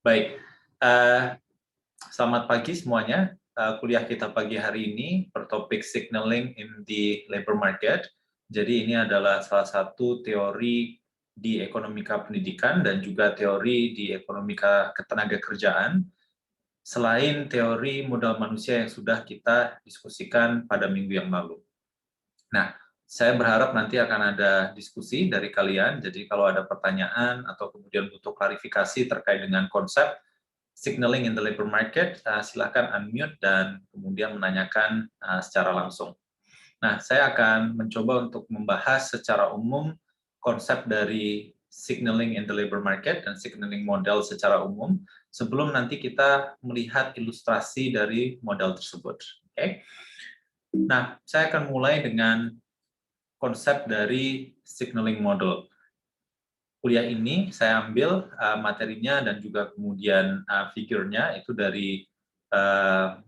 Baik, selamat pagi semuanya. Kuliah kita pagi hari ini bertopik signaling in the labor market. Jadi ini adalah salah satu teori di ekonomika pendidikan dan juga teori di ekonomika ketenagakerjaan, selain teori modal manusia yang sudah kita diskusikan pada minggu yang lalu. Nah, saya berharap nanti akan ada diskusi dari kalian, jadi kalau ada pertanyaan atau kemudian butuh klarifikasi terkait dengan konsep signaling in the labor market, silakan unmute dan kemudian menanyakan secara langsung. Nah, saya akan mencoba untuk membahas secara umum konsep dari signaling in the labor market dan signaling model secara umum sebelum nanti kita melihat ilustrasi dari model tersebut. Oke? Nah, saya akan mulai dengan konsep dari signaling model. Kuliah ini saya ambil materinya dan juga kemudian figurnya itu dari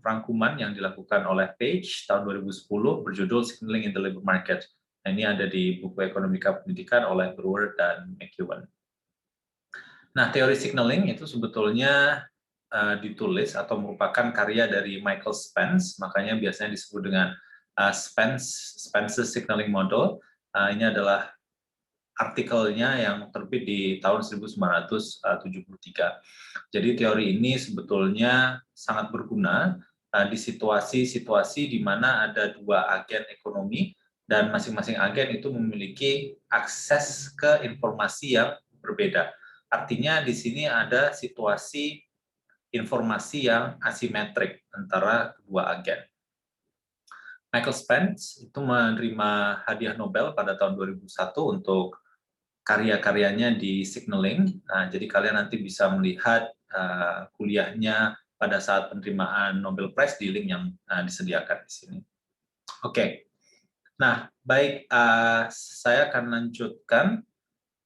rangkuman yang dilakukan oleh Page tahun 2010 berjudul Signaling in the Labor Market. Nah, ini ada di buku Ekonomika Pendidikan oleh Brewer dan McEwen. Nah, teori signaling itu sebetulnya ditulis atau merupakan karya dari Michael Spence, makanya biasanya disebut dengan Spence's Signaling Model. Ini adalah artikelnya yang terbit di tahun 1973. Jadi teori ini sebetulnya sangat berguna di situasi-situasi di mana ada dua agen ekonomi dan masing-masing agen itu memiliki akses ke informasi yang berbeda. Artinya di sini ada situasi informasi yang asimetrik antara kedua agen. Michael Spence itu menerima hadiah Nobel pada tahun 2001 untuk karya-karyanya di signaling. Nah, jadi kalian nanti bisa melihat kuliahnya pada saat penerimaan Nobel Prize di link yang disediakan di sini. Oke. Nah, baik, saya akan lanjutkan.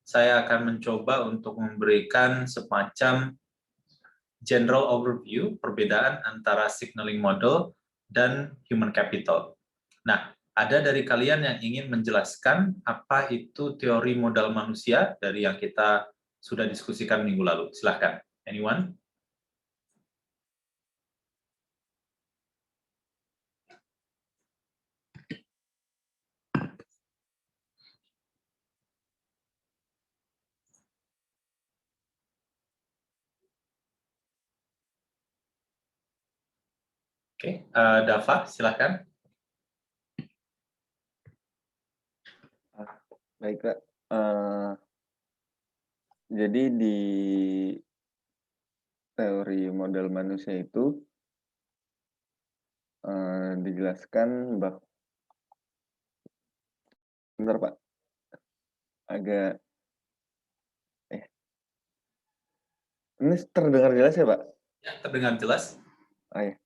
Saya akan mencoba untuk memberikan semacam general overview perbedaan antara signaling model dan human capital. Nah, ada dari kalian yang ingin menjelaskan apa itu teori modal manusia dari yang kita sudah diskusikan minggu lalu? Silahkan. Anyone? Oke, Dava, silahkan. Baik, Kak. Jadi di teori model manusia itu dijelaskan bahwa, bentar Pak, agak, ini terdengar jelas ya Pak? Ya, terdengar jelas. Oh ya.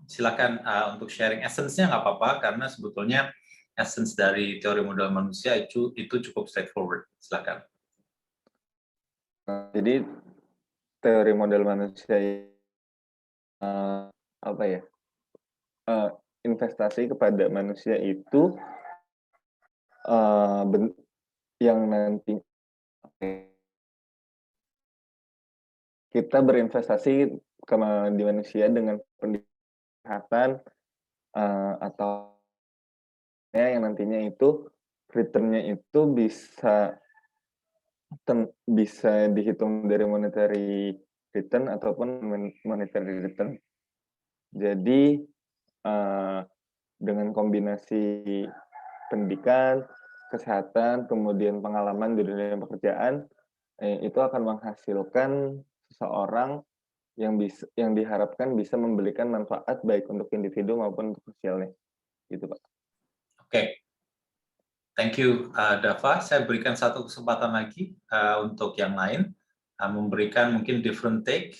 Silakan untuk sharing essence-nya nggak apa-apa, karena sebetulnya essence dari teori modal manusia itu cukup straightforward. Silakan. Jadi teori model manusia apa ya? Investasi kepada manusia itu yang nanti kita berinvestasi di manusia dengan pendekatan atau yang nantinya itu return-nya itu bisa dihitung dari monetary return ataupun monetary return. Jadi dengan kombinasi pendidikan, kesehatan, kemudian pengalaman di dunia pekerjaan, itu akan menghasilkan seseorang yang diharapkan bisa memberikan manfaat baik untuk individu maupun untuk sosialnya, gitu Pak. Oke. Thank you, Dava. Saya berikan satu kesempatan lagi untuk yang lain, memberikan mungkin different take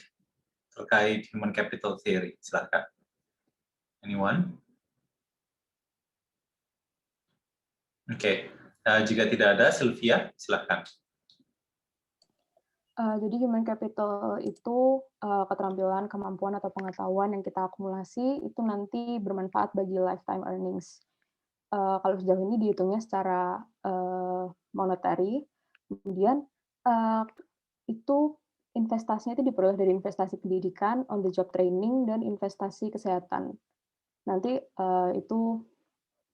terkait human capital theory. Silakan. Anyone? Oke. Jika tidak ada, Sylvia, silakan. Jadi human capital itu keterampilan, kemampuan, atau pengetahuan yang kita akumulasi itu nanti bermanfaat bagi lifetime earnings. Kalau sejauh ini dihitungnya secara monetary, kemudian itu investasinya itu diperoleh dari investasi pendidikan, on the job training, dan investasi kesehatan. Nanti itu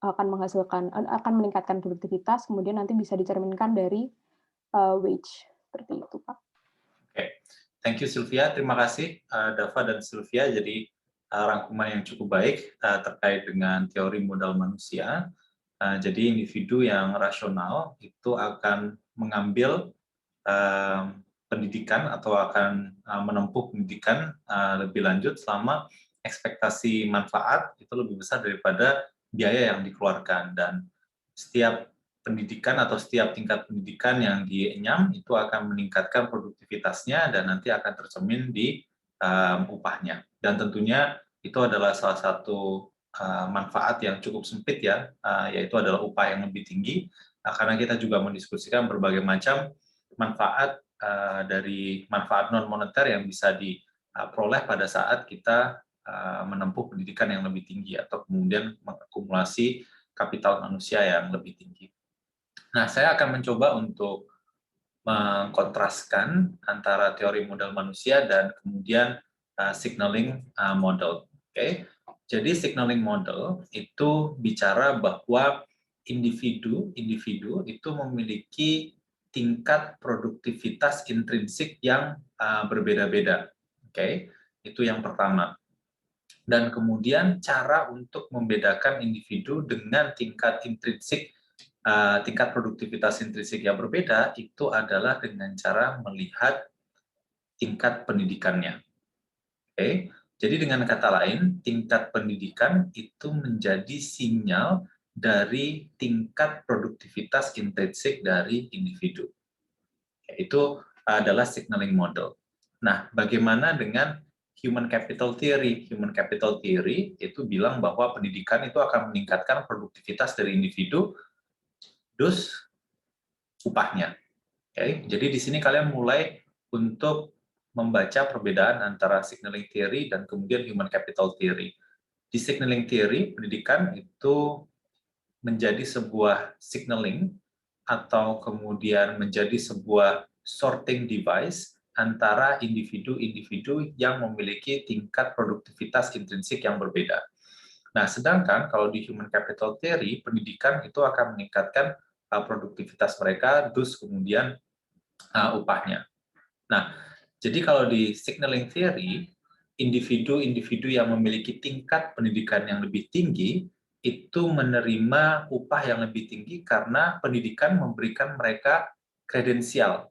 akan meningkatkan produktivitas, kemudian nanti bisa dicerminkan dari wage, seperti itu, Pak. Oke, thank you Sylvia. Terima kasih Dava dan Sylvia. Jadi rangkuman yang cukup baik terkait dengan teori modal manusia. Jadi individu yang rasional itu akan mengambil pendidikan atau akan menempuh pendidikan lebih lanjut selama ekspektasi manfaat itu lebih besar daripada biaya yang dikeluarkan, dan setiap pendidikan atau setiap tingkat pendidikan yang dienyam itu akan meningkatkan produktivitasnya dan nanti akan tercermin di upahnya. Dan tentunya itu adalah salah satu manfaat yang cukup sempit ya, yaitu adalah upah yang lebih tinggi, karena kita juga mendiskusikan berbagai macam manfaat dari manfaat non moneter yang bisa diperoleh pada saat kita menempuh pendidikan yang lebih tinggi atau kemudian mengakumulasi kapital manusia yang lebih tinggi. Nah, saya akan mencoba untuk mengkontraskan antara teori modal manusia dan kemudian signaling model. Oke, jadi signaling model itu bicara bahwa individu itu memiliki tingkat produktivitas intrinsik yang berbeda-beda. Oke, itu yang pertama. Dan kemudian cara untuk membedakan individu dengan tingkat intrinsik, tingkat produktivitas intrinsik yang berbeda itu adalah dengan cara melihat tingkat pendidikannya. Oke, jadi dengan kata lain, tingkat pendidikan itu menjadi sinyal dari tingkat produktivitas intrinsik dari individu. Itu adalah signaling model. Nah, bagaimana dengan human capital theory? Human capital theory itu bilang bahwa pendidikan itu akan meningkatkan produktivitas dari individu, dus upahnya. Oke, jadi di sini kalian mulai untuk membaca perbedaan antara signaling theory dan kemudian human capital theory. Di signaling theory, pendidikan itu menjadi sebuah signaling atau kemudian menjadi sebuah sorting device antara individu-individu yang memiliki tingkat produktivitas intrinsik yang berbeda. Nah, sedangkan kalau di human capital theory, pendidikan itu akan meningkatkan produktivitas mereka, terus kemudian upahnya. Nah, jadi kalau di signaling theory, individu-individu yang memiliki tingkat pendidikan yang lebih tinggi itu menerima upah yang lebih tinggi karena pendidikan memberikan mereka kredensial.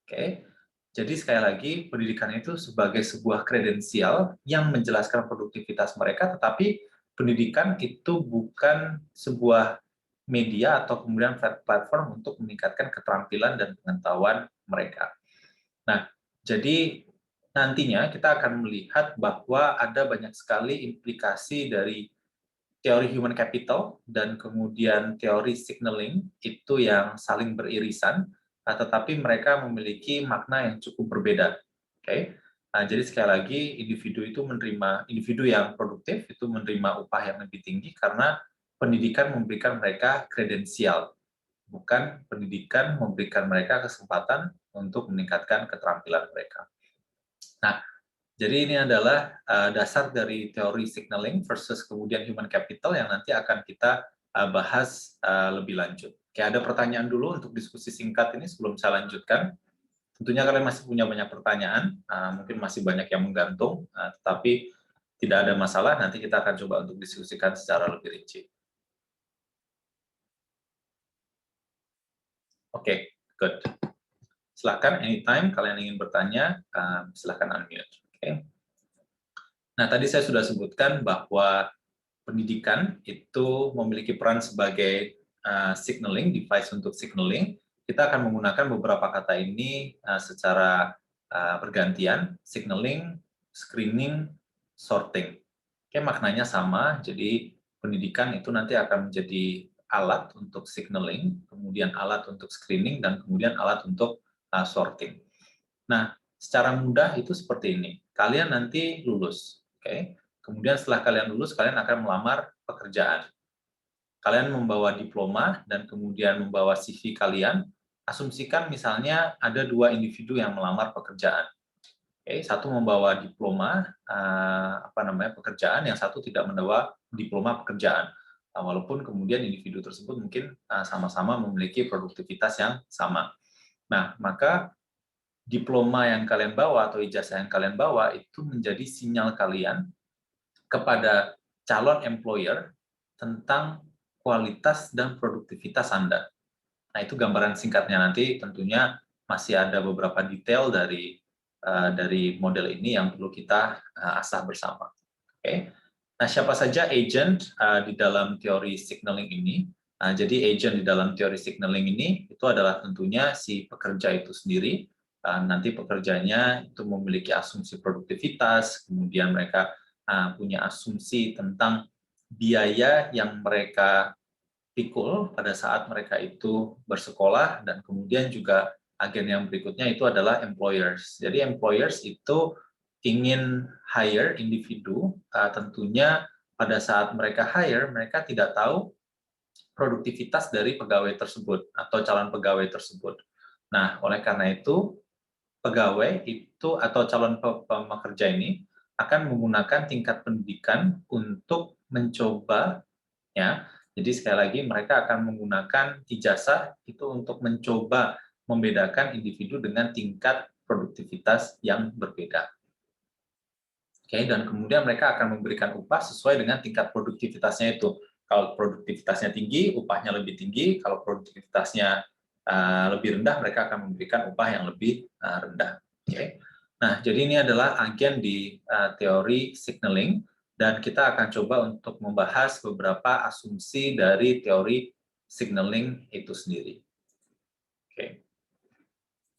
Oke. Jadi sekali lagi, pendidikan itu sebagai sebuah kredensial yang menjelaskan produktivitas mereka, tetapi pendidikan itu bukan sebuah media atau kemudian platform untuk meningkatkan keterampilan dan pengetahuan mereka. Nah, jadi nantinya kita akan melihat bahwa ada banyak sekali implikasi dari teori human capital dan kemudian teori signaling itu yang saling beririsan, tetapi mereka memiliki makna yang cukup berbeda. Oke, jadi sekali lagi individu yang produktif itu menerima upah yang lebih tinggi karena pendidikan memberikan mereka kredensial, bukan pendidikan memberikan mereka kesempatan untuk meningkatkan keterampilan mereka. Nah, jadi ini adalah dasar dari teori signaling versus kemudian human capital yang nanti akan kita bahas lebih lanjut. Oke, ada pertanyaan dulu untuk diskusi singkat ini sebelum saya lanjutkan. Tentunya kalian masih punya banyak pertanyaan, mungkin masih banyak yang menggantung, tetapi tidak ada masalah, nanti kita akan coba untuk diskusikan secara lebih rinci. Oke, good. Silakan anytime kalian ingin bertanya, silakan unmute. Oke. Nah, tadi saya sudah sebutkan bahwa pendidikan itu memiliki peran sebagai signaling, device untuk signaling. Kita akan menggunakan beberapa kata ini secara bergantian, signaling, screening, sorting. Oke, maknanya sama, jadi pendidikan itu nanti akan menjadi alat untuk signaling, kemudian alat untuk screening, dan kemudian alat untuk sorting. Nah, secara mudah itu seperti ini. Kalian nanti lulus, oke? Kemudian setelah kalian lulus, kalian akan melamar pekerjaan. Kalian membawa diploma dan kemudian membawa CV kalian. Asumsikan misalnya ada 2 individu yang melamar pekerjaan. Satu membawa diploma pekerjaan, yang satu tidak membawa diploma pekerjaan. Walaupun kemudian individu tersebut mungkin sama-sama memiliki produktivitas yang sama. Nah, maka diploma yang kalian bawa atau ijazah yang kalian bawa itu menjadi sinyal kalian kepada calon employer tentang kualitas dan produktivitas Anda. Nah, itu gambaran singkatnya. Nanti tentunya masih ada beberapa detail dari model ini yang perlu kita asah bersama. Oke. Nah, siapa saja agent di dalam teori signaling ini? Jadi agent di dalam teori signaling ini itu adalah tentunya si pekerja itu sendiri. Nanti pekerjanya itu memiliki asumsi produktivitas, kemudian mereka punya asumsi tentang biaya yang mereka pikul pada saat mereka itu bersekolah, dan kemudian juga agen yang berikutnya itu adalah employers. Jadi employers itu ingin hire individu, tentunya pada saat mereka hire, mereka tidak tahu produktivitas dari pegawai tersebut atau calon pegawai tersebut. Nah, oleh karena itu, pegawai itu atau calon pekerja ini akan menggunakan tingkat pendidikan untuk mencoba, ya. Jadi sekali lagi mereka akan menggunakan ijazah itu untuk mencoba membedakan individu dengan tingkat produktivitas yang berbeda. Oke, dan kemudian mereka akan memberikan upah sesuai dengan tingkat produktivitasnya itu. Kalau produktivitasnya tinggi, upahnya lebih tinggi. Kalau produktivitasnya lebih rendah, mereka akan memberikan upah yang lebih rendah. Oke. Nah, jadi ini adalah agen di teori signaling, dan kita akan coba untuk membahas beberapa asumsi dari teori signaling itu sendiri. Oke.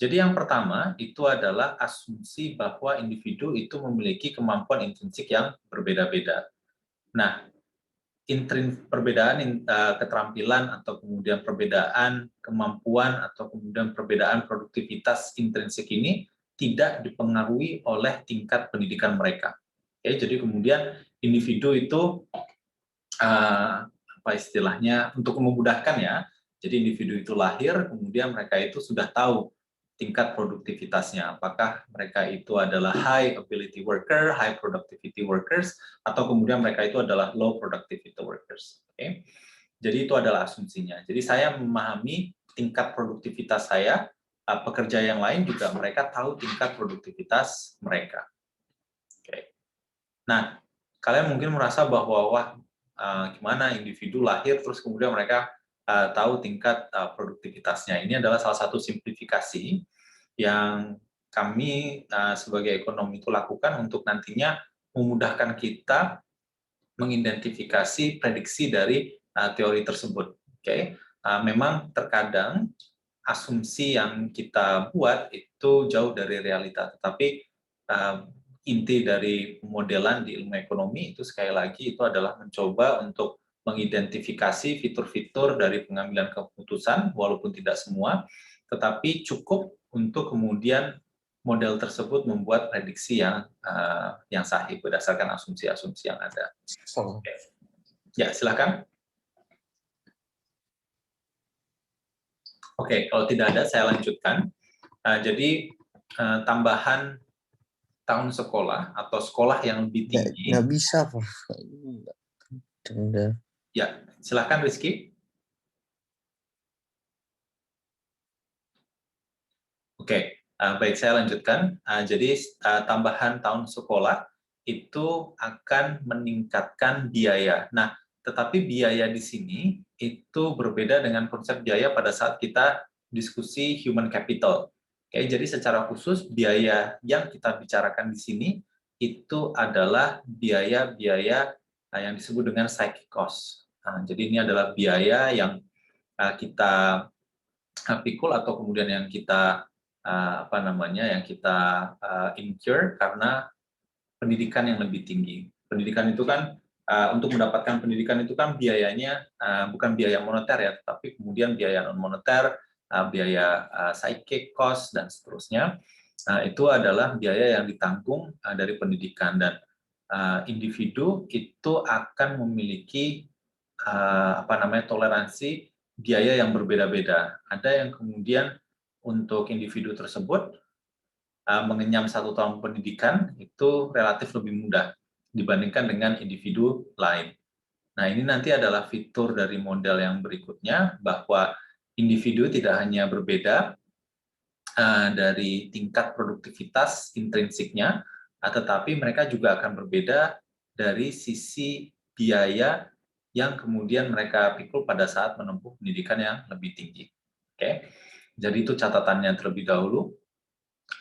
Jadi yang pertama itu adalah asumsi bahwa individu itu memiliki kemampuan intrinsik yang berbeda-beda. Nah, perbedaan keterampilan atau kemudian perbedaan kemampuan atau kemudian perbedaan produktivitas intrinsik ini tidak dipengaruhi oleh tingkat pendidikan mereka. Oke, jadi kemudian individu itu apa istilahnya, untuk memudahkan ya, jadi individu itu lahir, kemudian mereka itu sudah tahu tingkat produktivitasnya, apakah mereka itu adalah high ability worker, high productivity workers, atau kemudian mereka itu adalah low productivity workers. Oke. Jadi itu adalah asumsinya. Jadi saya memahami tingkat produktivitas saya, pekerja yang lain juga mereka tahu tingkat produktivitas mereka. Oke. Nah, kalian mungkin merasa bahwa wah, gimana individu lahir terus kemudian mereka tahu tingkat produktivitasnya. Ini adalah salah satu simplifikasi yang kami sebagai ekonom itu lakukan untuk nantinya memudahkan kita mengidentifikasi prediksi dari teori tersebut. Oke. Memang terkadang asumsi yang kita buat itu jauh dari realita, tetapi inti dari pemodelan di ilmu ekonomi itu sekali lagi itu adalah mencoba untuk mengidentifikasi fitur-fitur dari pengambilan keputusan, walaupun tidak semua, tetapi cukup untuk kemudian model tersebut membuat prediksi yang sahih berdasarkan asumsi-asumsi yang ada. Oke. Ya, silakan. Oke, kalau tidak ada saya lanjutkan. Jadi tambahan tahun sekolah atau sekolah yang lebih tinggi. Nggak bisa, Pak. Ya, silakan Rizky. Oke, baik, saya lanjutkan. Jadi tambahan tahun sekolah itu akan meningkatkan biaya. Nah, tetapi biaya di sini itu berbeda dengan konsep biaya pada saat kita diskusi human capital. Oke, jadi secara khusus biaya yang kita bicarakan di sini itu adalah biaya-biaya yang disebut dengan psychic cost. Jadi ini adalah biaya yang kita pikul atau kemudian yang kita yang kita incur karena pendidikan yang lebih tinggi. Pendidikan itu kan untuk mendapatkan pendidikan itu kan biayanya bukan biaya moneter ya, tapi kemudian biaya non moneter, biaya psychic cost dan seterusnya. Itu adalah biaya yang ditanggung dari pendidikan, dan individu itu akan memiliki toleransi biaya yang berbeda-beda. Ada yang kemudian untuk individu tersebut mengenyam 1 tahun pendidikan itu relatif lebih mudah dibandingkan dengan individu lain. Nah, ini nanti adalah fitur dari model yang berikutnya, bahwa individu tidak hanya berbeda dari tingkat produktivitas intrinsiknya, tetapi mereka juga akan berbeda dari sisi biaya yang kemudian mereka pikul pada saat menempuh pendidikan yang lebih tinggi. Oke, jadi itu catatannya terlebih dahulu.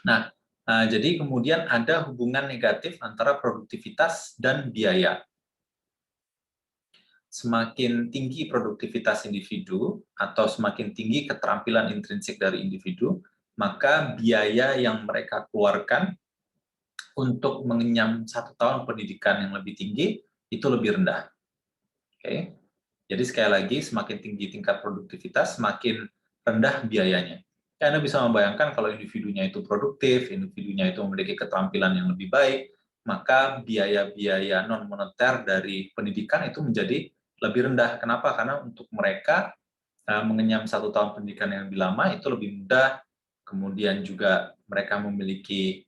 Nah, jadi kemudian ada hubungan negatif antara produktivitas dan biaya. Semakin tinggi produktivitas individu atau semakin tinggi keterampilan intrinsik dari individu, maka biaya yang mereka keluarkan untuk mengenyam 1 tahun pendidikan yang lebih tinggi itu lebih rendah. Oke. Jadi sekali lagi, semakin tinggi tingkat produktivitas, semakin rendah biayanya. Anda bisa membayangkan kalau individunya itu produktif, individunya itu memiliki keterampilan yang lebih baik, maka biaya-biaya non-moneter dari pendidikan itu menjadi lebih rendah. Kenapa? Karena untuk mereka mengenyam 1 tahun pendidikan yang lebih lama itu lebih mudah, kemudian juga mereka memiliki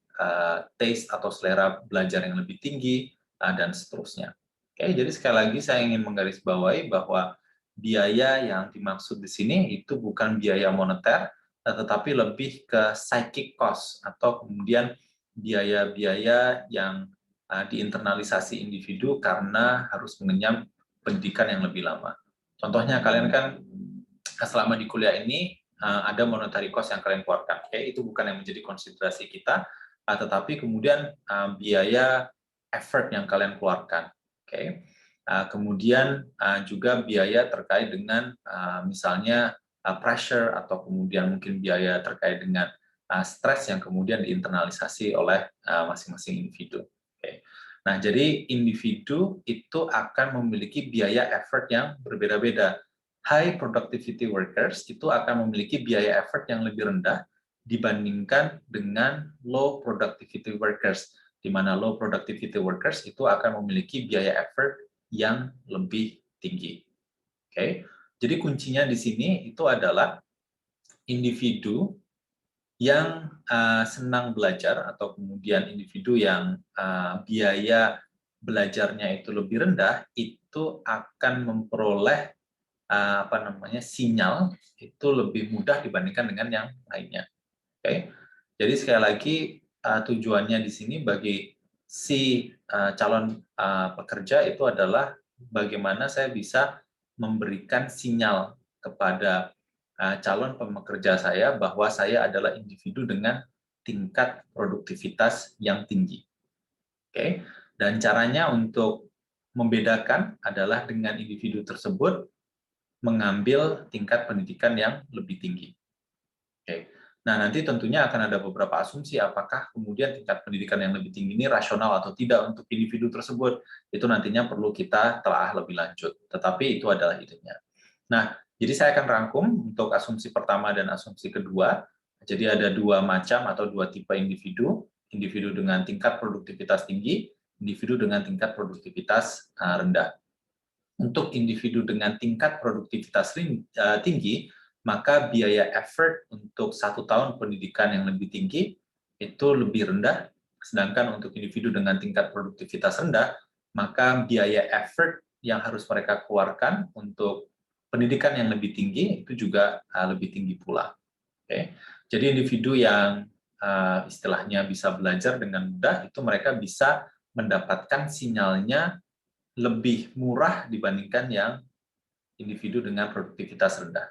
taste atau selera belajar yang lebih tinggi, dan seterusnya. Oke, jadi sekali lagi saya ingin menggarisbawahi bahwa biaya yang dimaksud di sini itu bukan biaya moneter, tetapi lebih ke psychic cost atau kemudian biaya-biaya yang diinternalisasi individu karena harus mengenyam pendidikan yang lebih lama. Contohnya kalian kan selama di kuliah ini ada monetary cost yang kalian keluarkan. Oke, itu bukan yang menjadi konsiderasi kita, tetapi kemudian biaya effort yang kalian keluarkan. Oke. Kemudian juga biaya terkait dengan misalnya pressure atau kemudian mungkin biaya terkait dengan stres yang kemudian diinternalisasi oleh masing-masing individu. Oke. Nah, jadi individu itu akan memiliki biaya effort yang berbeda-beda. High productivity workers itu akan memiliki biaya effort yang lebih rendah dibandingkan dengan low productivity workers, di mana low productivity workers itu akan memiliki biaya effort yang lebih tinggi. Oke, jadi kuncinya di sini itu adalah individu yang senang belajar atau kemudian individu yang biaya belajarnya itu lebih rendah itu akan memperoleh sinyal itu lebih mudah dibandingkan dengan yang lainnya. Oke, jadi sekali lagi tujuannya di sini bagi si calon pekerja itu adalah bagaimana saya bisa memberikan sinyal kepada calon pekerja saya bahwa saya adalah individu dengan tingkat produktivitas yang tinggi. Oke, dan caranya untuk membedakan adalah dengan individu tersebut mengambil tingkat pendidikan yang lebih tinggi. Oke. Nah, nanti tentunya akan ada beberapa asumsi apakah kemudian tingkat pendidikan yang lebih tinggi ini rasional atau tidak untuk individu tersebut. Itu nantinya perlu kita telah lebih lanjut. Tetapi itu adalah idenya. Nah, jadi saya akan rangkum untuk asumsi pertama dan asumsi kedua. Jadi ada 2 macam atau 2 tipe individu. Individu dengan tingkat produktivitas tinggi, individu dengan tingkat produktivitas rendah. Untuk individu dengan tingkat produktivitas tinggi, maka biaya effort untuk 1 tahun pendidikan yang lebih tinggi itu lebih rendah, sedangkan untuk individu dengan tingkat produktivitas rendah, maka biaya effort yang harus mereka keluarkan untuk pendidikan yang lebih tinggi itu juga lebih tinggi pula. Oke. Jadi individu yang istilahnya bisa belajar dengan mudah, itu mereka bisa mendapatkan sinyalnya lebih murah dibandingkan yang individu dengan produktivitas rendah.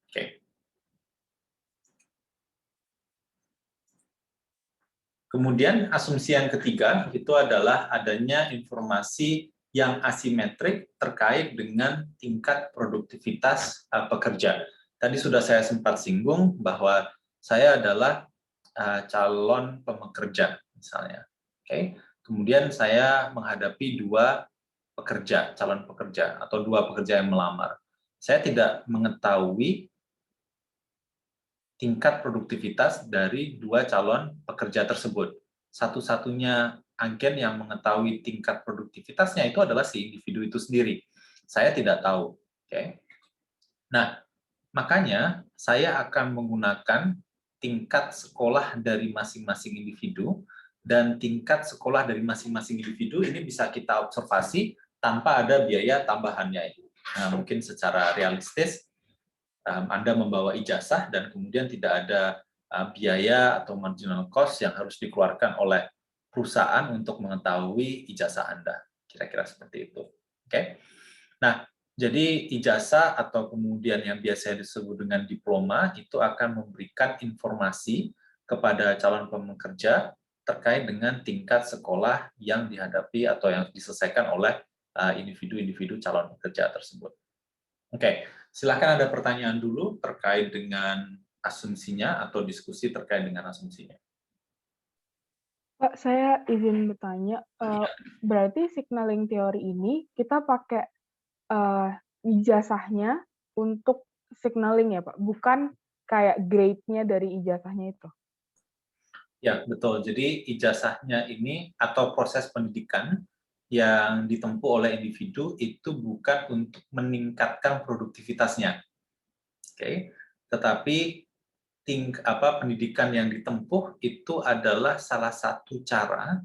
Oke. Kemudian asumsi yang ketiga itu adalah adanya informasi yang asimetrik terkait dengan tingkat produktivitas pekerja. Tadi sudah saya sempat singgung bahwa saya adalah calon pekerja misalnya. Oke. Kemudian saya menghadapi 2 pekerja, calon pekerja atau 2 pekerja yang melamar. Saya tidak mengetahui tingkat produktivitas dari 2 calon pekerja tersebut. Satu-satunya agen yang mengetahui tingkat produktivitasnya itu adalah si individu itu sendiri. Saya tidak tahu. Oke. Nah, makanya saya akan menggunakan tingkat sekolah dari masing-masing individu, dan tingkat sekolah dari masing-masing individu ini bisa kita observasi tanpa ada biaya tambahannya. Nah, mungkin secara realistis, Anda membawa ijazah dan kemudian tidak ada biaya atau marginal cost yang harus dikeluarkan oleh perusahaan untuk mengetahui ijazah Anda. Kira-kira seperti itu. Oke. Nah, jadi ijazah atau kemudian yang biasanya disebut dengan diploma itu akan memberikan informasi kepada calon pekerja terkait dengan tingkat sekolah yang dihadapi atau yang diselesaikan oleh individu-individu calon pekerja tersebut. Oke, silakan ada pertanyaan dulu terkait dengan asumsinya atau diskusi terkait dengan asumsinya. Pak, saya izin bertanya, berarti signaling teori ini kita pakai ijazahnya untuk signaling ya, Pak? Bukan kayak grade-nya dari ijazahnya itu? Ya, betul. Jadi ijazahnya ini atau proses pendidikan yang ditempuh oleh individu itu bukan untuk meningkatkan produktivitasnya. Oke. Tetapi pendidikan yang ditempuh itu adalah salah satu cara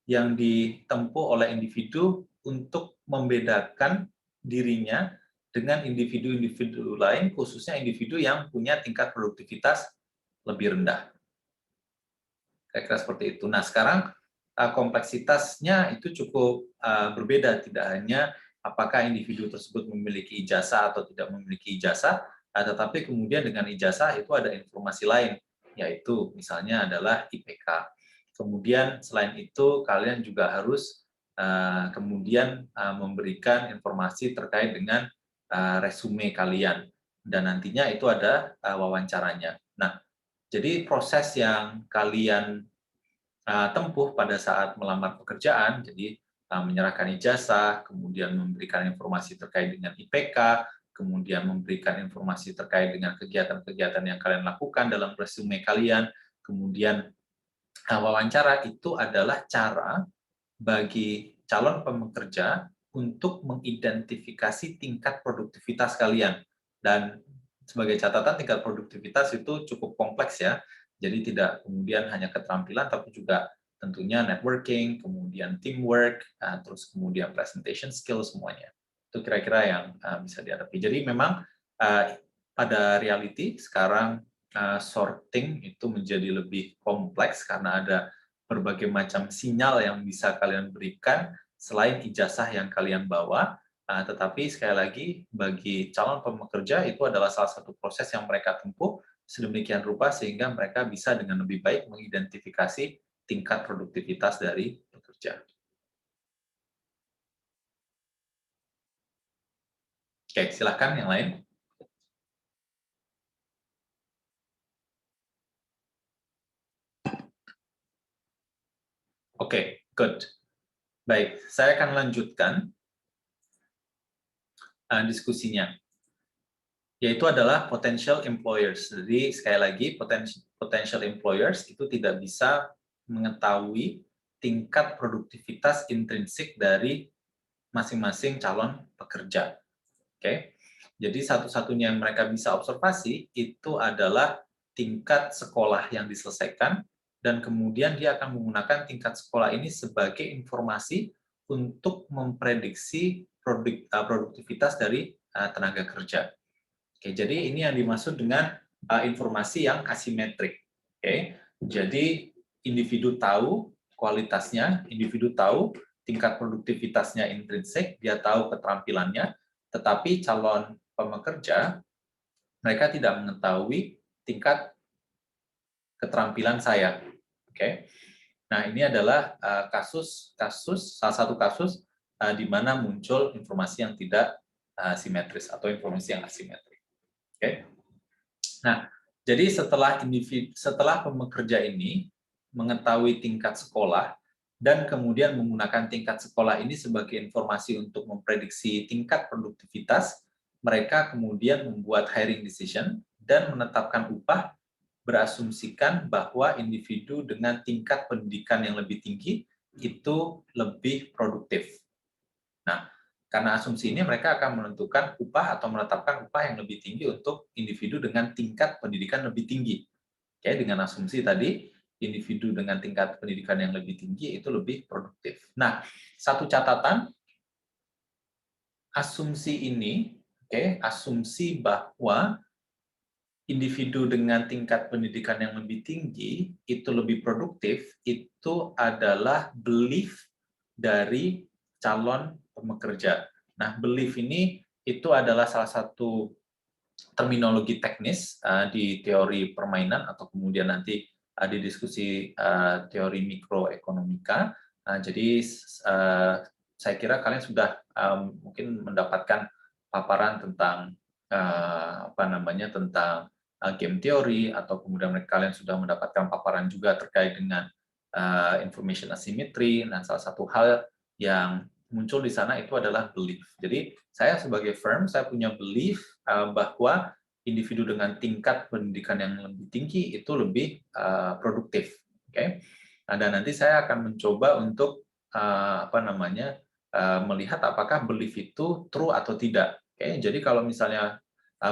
yang ditempuh oleh individu untuk membedakan dirinya dengan individu-individu lain, khususnya individu yang punya tingkat produktivitas lebih rendah. Kira-kira seperti itu. Nah, sekarang kompleksitasnya itu cukup berbeda, tidak hanya apakah individu tersebut memiliki ijazah atau tidak memiliki ijazah, tetapi kemudian dengan ijazah itu ada informasi lain, yaitu misalnya adalah IPK. Kemudian selain itu kalian juga harus kemudian memberikan informasi terkait dengan resume kalian, dan nantinya itu ada wawancaranya. Nah, jadi proses yang kalian tempuh pada saat melamar pekerjaan, jadi menyerahkan ijazah, kemudian memberikan informasi terkait dengan IPK, kemudian memberikan informasi terkait dengan kegiatan-kegiatan yang kalian lakukan dalam resume kalian, kemudian wawancara, itu adalah cara bagi calon pekerja untuk mengidentifikasi tingkat produktivitas kalian. Dan sebagai catatan, tingkat produktivitas itu cukup kompleks ya. Jadi tidak kemudian hanya keterampilan, tapi juga tentunya networking, kemudian teamwork, terus kemudian presentation skill, semuanya. Itu kira-kira yang bisa dihadapi. Jadi memang pada reality sekarang sorting itu menjadi lebih kompleks karena ada berbagai macam sinyal yang bisa kalian berikan selain ijazah yang kalian bawa, tetapi sekali lagi bagi calon pekerja itu adalah salah satu proses yang mereka tempuh sedemikian rupa sehingga mereka bisa dengan lebih baik mengidentifikasi tingkat produktivitas dari pekerja. Oke, silakan yang lain. Oke, good. Baik, saya akan lanjutkan diskusinya, yaitu adalah potential employers. Jadi sekali lagi, potential employers itu tidak bisa mengetahui tingkat produktivitas intrinsik dari masing-masing calon pekerja. Oke, jadi satu-satunya yang mereka bisa observasi itu adalah tingkat sekolah yang diselesaikan, dan kemudian dia akan menggunakan tingkat sekolah ini sebagai informasi untuk memprediksi produktivitas dari tenaga kerja. Oke, jadi ini yang dimaksud dengan informasi yang asimetrik. Oke, jadi individu tahu kualitasnya, individu tahu tingkat produktivitasnya intrinsik, dia tahu keterampilannya, tetapi calon pekerja mereka tidak mengetahui tingkat keterampilan saya. Oke. Nah, ini adalah salah satu kasus di mana muncul informasi yang tidak simetris atau informasi yang asimetrik. Oke. Nah, jadi setelah pekerja ini mengetahui tingkat sekolah dan kemudian menggunakan tingkat sekolah ini sebagai informasi untuk memprediksi tingkat produktivitas, mereka kemudian membuat hiring decision dan menetapkan upah berasumsikan bahwa individu dengan tingkat pendidikan yang lebih tinggi itu lebih produktif. Nah, karena asumsi ini mereka akan menentukan upah atau menetapkan upah yang lebih tinggi untuk individu dengan tingkat pendidikan lebih tinggi. Oke, dengan asumsi tadi, individu dengan tingkat pendidikan yang lebih tinggi itu lebih produktif. Nah, satu catatan, asumsi ini, asumsi bahwa individu dengan tingkat pendidikan yang lebih tinggi itu lebih produktif, itu adalah belief dari calon pekerja. Nah, belief ini itu adalah salah satu terminologi teknis di teori permainan atau kemudian nanti di diskusi teori mikroekonomika. Jadi saya kira kalian sudah mungkin mendapatkan paparan tentang tentang game teori, atau kemudian kalian sudah mendapatkan paparan juga terkait dengan information asymmetry. Nah, salah satu hal yang muncul di sana itu adalah belief. Jadi saya sebagai firm, saya punya belief bahwa individu dengan tingkat pendidikan yang lebih tinggi itu lebih produktif. Nah, dan nanti saya akan mencoba untuk melihat apakah belief itu true atau tidak. Jadi kalau misalnya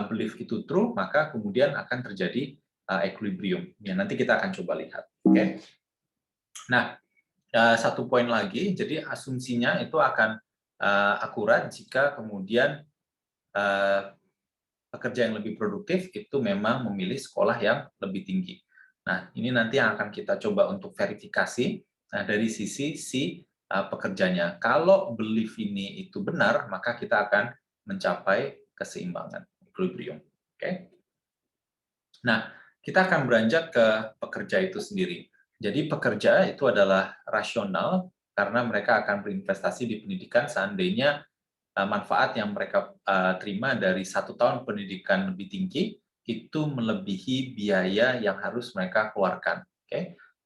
belief itu true, maka kemudian akan terjadi equilibrium. Ya, nanti kita akan coba lihat. Nah, satu poin lagi, jadi asumsinya itu akan akurat jika kemudian pekerja yang lebih produktif itu memang memilih sekolah yang lebih tinggi. Nah, ini nanti yang akan kita coba untuk verifikasi dari sisi si pekerjanya. Kalau belief ini itu benar, maka kita akan mencapai keseimbangan, equilibrium. Nah, kita akan beranjak ke pekerja itu sendiri. Jadi pekerja itu adalah rasional karena mereka akan berinvestasi di pendidikan seandainya manfaat yang mereka terima dari 1 tahun pendidikan lebih tinggi itu melebihi biaya yang harus mereka keluarkan.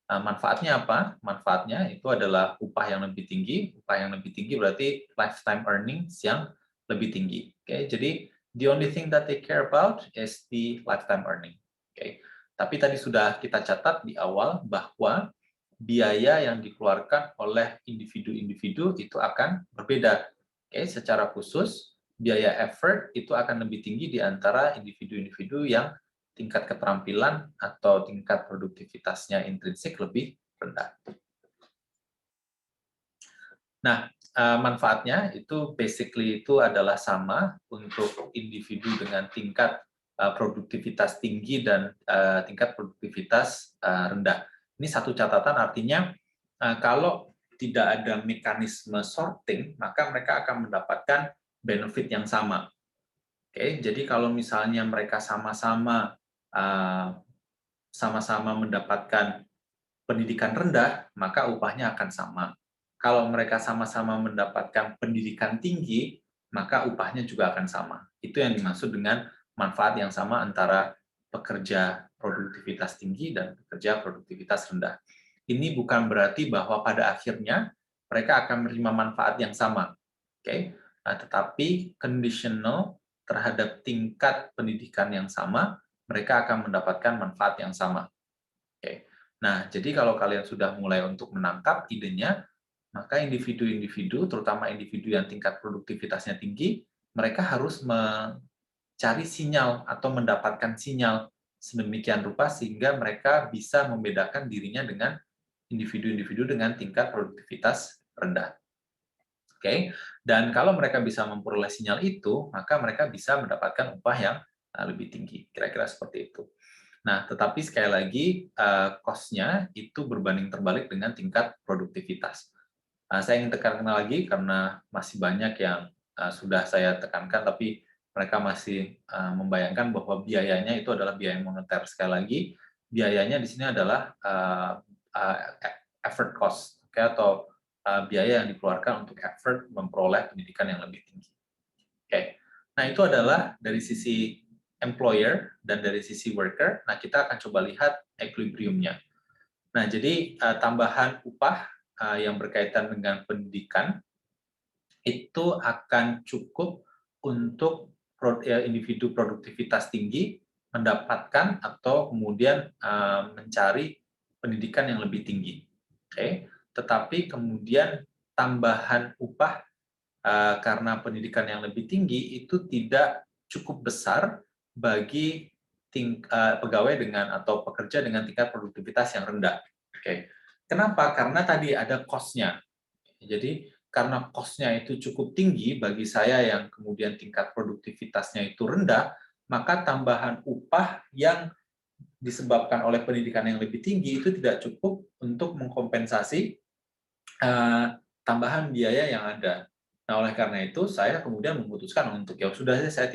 Manfaatnya apa? Manfaatnya itu adalah upah yang lebih tinggi. Upah yang lebih tinggi berarti lifetime earnings yang lebih tinggi. Jadi the only thing that they care about is the lifetime earning. Tapi tadi sudah kita catat di awal bahwa biaya yang dikeluarkan oleh individu-individu itu akan berbeda. Secara khusus, biaya effort itu akan lebih tinggi di antara individu-individu yang tingkat keterampilan atau tingkat produktivitasnya intrinsik lebih rendah. Nah, manfaatnya itu basically itu adalah sama untuk individu dengan tingkat produktivitas tinggi dan tingkat produktivitas rendah. Ini satu catatan, artinya kalau tidak ada mekanisme sorting, maka mereka akan mendapatkan benefit yang sama. Jadi kalau misalnya mereka sama-sama mendapatkan pendidikan rendah, maka upahnya akan sama. Kalau mereka sama-sama mendapatkan pendidikan tinggi, maka upahnya juga akan sama. Itu yang dimaksud dengan manfaat yang sama antara pekerja produktivitas tinggi dan pekerja produktivitas rendah. Ini bukan berarti bahwa pada akhirnya mereka akan menerima manfaat yang sama. Tetapi conditional terhadap tingkat pendidikan yang sama, mereka akan mendapatkan manfaat yang sama. Nah, jadi kalau kalian sudah mulai untuk menangkap idenya, maka individu-individu, terutama individu yang tingkat produktivitasnya tinggi, mereka harus mencari sinyal atau mendapatkan sinyal sedemikian rupa sehingga mereka bisa membedakan dirinya dengan individu-individu dengan tingkat produktivitas rendah. Dan kalau mereka bisa memperoleh sinyal itu, maka mereka bisa mendapatkan upah yang lebih tinggi. Kira-kira seperti itu. Nah, tetapi sekali lagi, cost-nya itu berbanding terbalik dengan tingkat produktivitas. Saya ingin tekankan lagi, karena masih banyak yang sudah saya tekankan, tapi mereka masih membayangkan bahwa biayanya itu adalah biaya moneter. Sekali lagi, biayanya di sini adalah effort cost, atau biaya yang dikeluarkan untuk effort memperoleh pendidikan yang lebih tinggi. Nah, itu adalah dari sisi employer dan dari sisi worker. Nah, kita akan coba lihat equilibrium-nya. Nah, jadi tambahan upah yang berkaitan dengan pendidikan itu akan cukup untuk individu produktivitas tinggi mendapatkan atau kemudian mencari pendidikan yang lebih tinggi. Tetapi kemudian tambahan upah karena pendidikan yang lebih tinggi itu tidak cukup besar bagi pegawai dengan atau pekerja dengan tingkat produktivitas yang rendah. Oke. Kenapa? Karena tadi ada cost-nya. Jadi karena cost-nya itu cukup tinggi bagi saya yang kemudian tingkat produktivitasnya itu rendah, maka tambahan upah yang disebabkan oleh pendidikan yang lebih tinggi itu tidak cukup untuk mengkompensasi tambahan biaya yang ada. Nah, oleh karena itu saya kemudian memutuskan untuk ya sudah saya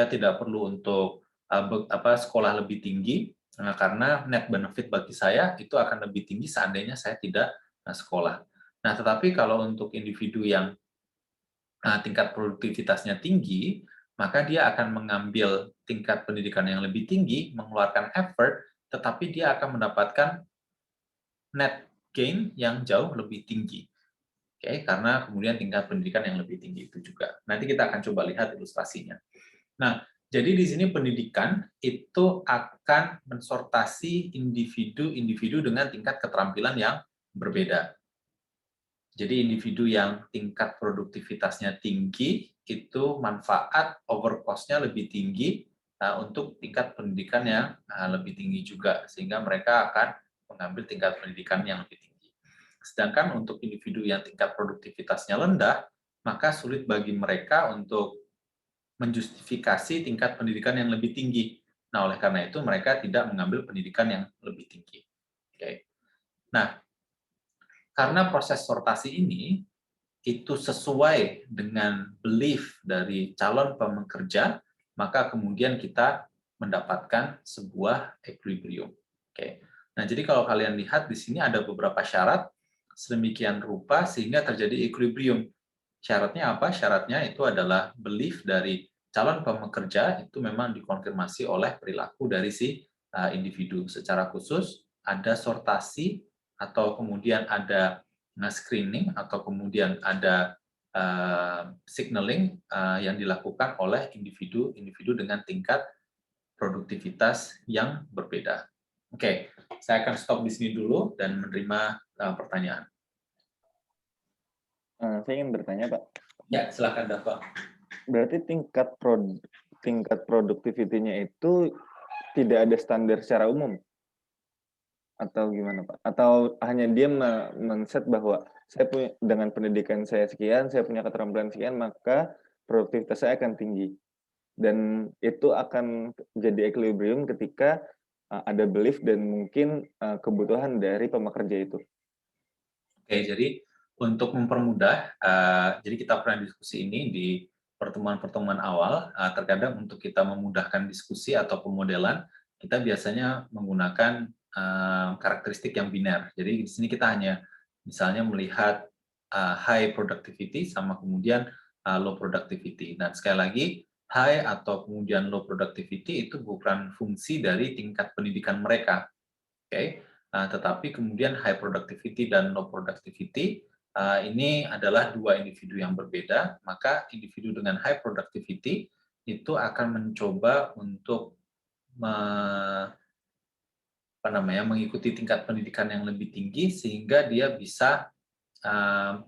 tidak perlu untuk sekolah lebih tinggi karena net benefit bagi saya itu akan lebih tinggi seandainya saya tidak sekolah. Nah, tetapi kalau untuk individu yang tingkat produktivitasnya tinggi, maka dia akan mengambil tingkat pendidikan yang lebih tinggi, mengeluarkan effort, tetapi dia akan mendapatkan net gain yang jauh lebih tinggi. Oke, karena kemudian tingkat pendidikan yang lebih tinggi itu juga. Nanti kita akan coba lihat ilustrasinya. Nah, jadi di sini pendidikan itu akan mensortasi individu-individu dengan tingkat keterampilan yang berbeda. Jadi individu yang tingkat produktivitasnya tinggi itu manfaat over cost-nya lebih tinggi untuk tingkat pendidikan yang lebih tinggi juga, sehingga mereka akan mengambil tingkat pendidikan yang lebih tinggi. Sedangkan untuk individu yang tingkat produktivitasnya rendah, maka sulit bagi mereka untuk menjustifikasi tingkat pendidikan yang lebih tinggi. Nah, oleh karena itu mereka tidak mengambil pendidikan yang lebih tinggi. Oke. Nah, karena proses sortasi ini itu sesuai dengan belief dari calon pekerja, maka kemudian kita mendapatkan sebuah equilibrium. Oke. Nah, jadi kalau kalian lihat di sini ada beberapa syarat sedemikian rupa sehingga terjadi equilibrium. Syaratnya apa? Syaratnya itu adalah belief dari calon pekerja itu memang dikonfirmasi oleh perilaku dari si individu. Secara khusus ada sortasi atau kemudian ada screening atau kemudian ada signaling yang dilakukan oleh individu-individu dengan tingkat produktivitas yang berbeda. Oke, saya akan stop di sini dulu dan menerima pertanyaan. Saya ingin bertanya, Pak. Ya, silakan, Dava. Berarti tingkat produktivitinya itu tidak ada standar secara umum? Atau gimana, Pak? Atau hanya dia men-set bahwa saya punya, dengan pendidikan saya sekian, saya punya keterampilan sekian, maka produktivitas saya akan tinggi. Dan itu akan jadi equilibrium ketika ada belief dan mungkin kebutuhan dari pekerja itu. Oke, jadi untuk mempermudah, jadi kita pernah diskusi ini di pertemuan-pertemuan awal, terkadang untuk kita memudahkan diskusi atau pemodelan, kita biasanya menggunakan karakteristik yang biner. Jadi di sini kita hanya misalnya melihat high productivity sama kemudian low productivity. Nah, sekali lagi, high atau kemudian low productivity itu bukan fungsi dari tingkat pendidikan mereka. Oke. Tetapi kemudian high productivity dan low productivity ini adalah dua individu yang berbeda, maka individu dengan high productivity itu akan mencoba untuk mengikuti tingkat pendidikan yang lebih tinggi sehingga dia bisa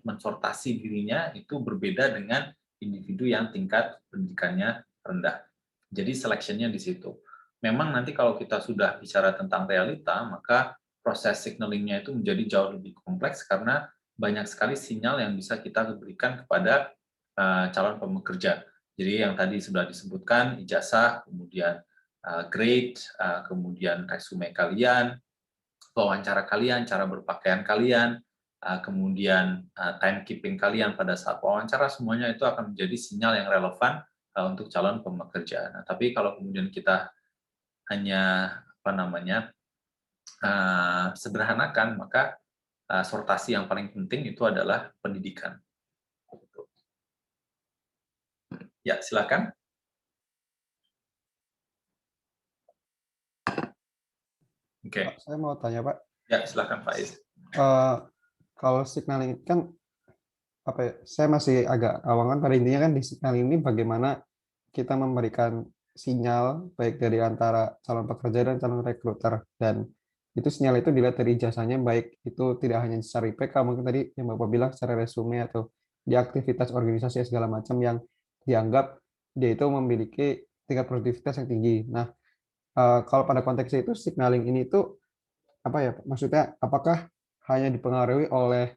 mensortasi dirinya itu berbeda dengan individu yang tingkat pendidikannya rendah. Jadi selection-nya di situ. Memang nanti kalau kita sudah bicara tentang realita, maka proses signaling-nya itu menjadi jauh lebih kompleks karena banyak sekali sinyal yang bisa kita berikan kepada calon pekerja. Jadi yang tadi sudah disebutkan, ijazah, kemudian grade, kemudian resume kalian, wawancara kalian, cara berpakaian kalian, kemudian timekeeping kalian pada saat wawancara, semuanya itu akan menjadi sinyal yang relevan untuk calon pekerja. Nah, tapi kalau kemudian kita hanya sederhanakan, maka sortasi yang paling penting itu adalah pendidikan. Ya, silakan. Oke. Saya mau tanya, Pak. Ya, silakan, Pak Is. Kalau signaling kan apa ya? Saya masih agak awam kan pada intinya kan di signaling ini bagaimana kita memberikan sinyal baik dari antara calon pekerja dan calon rekruter, dan itu sinyal itu dilihat dari ijazahnya, baik itu tidak hanya secara IPK, mungkin tadi yang Bapak bilang secara resume atau di aktivitas organisasi segala macam yang dianggap dia itu memiliki tingkat produktivitas yang tinggi. Nah, kalau pada konteksnya itu signaling ini itu apa ya? Maksudnya apakah hanya dipengaruhi oleh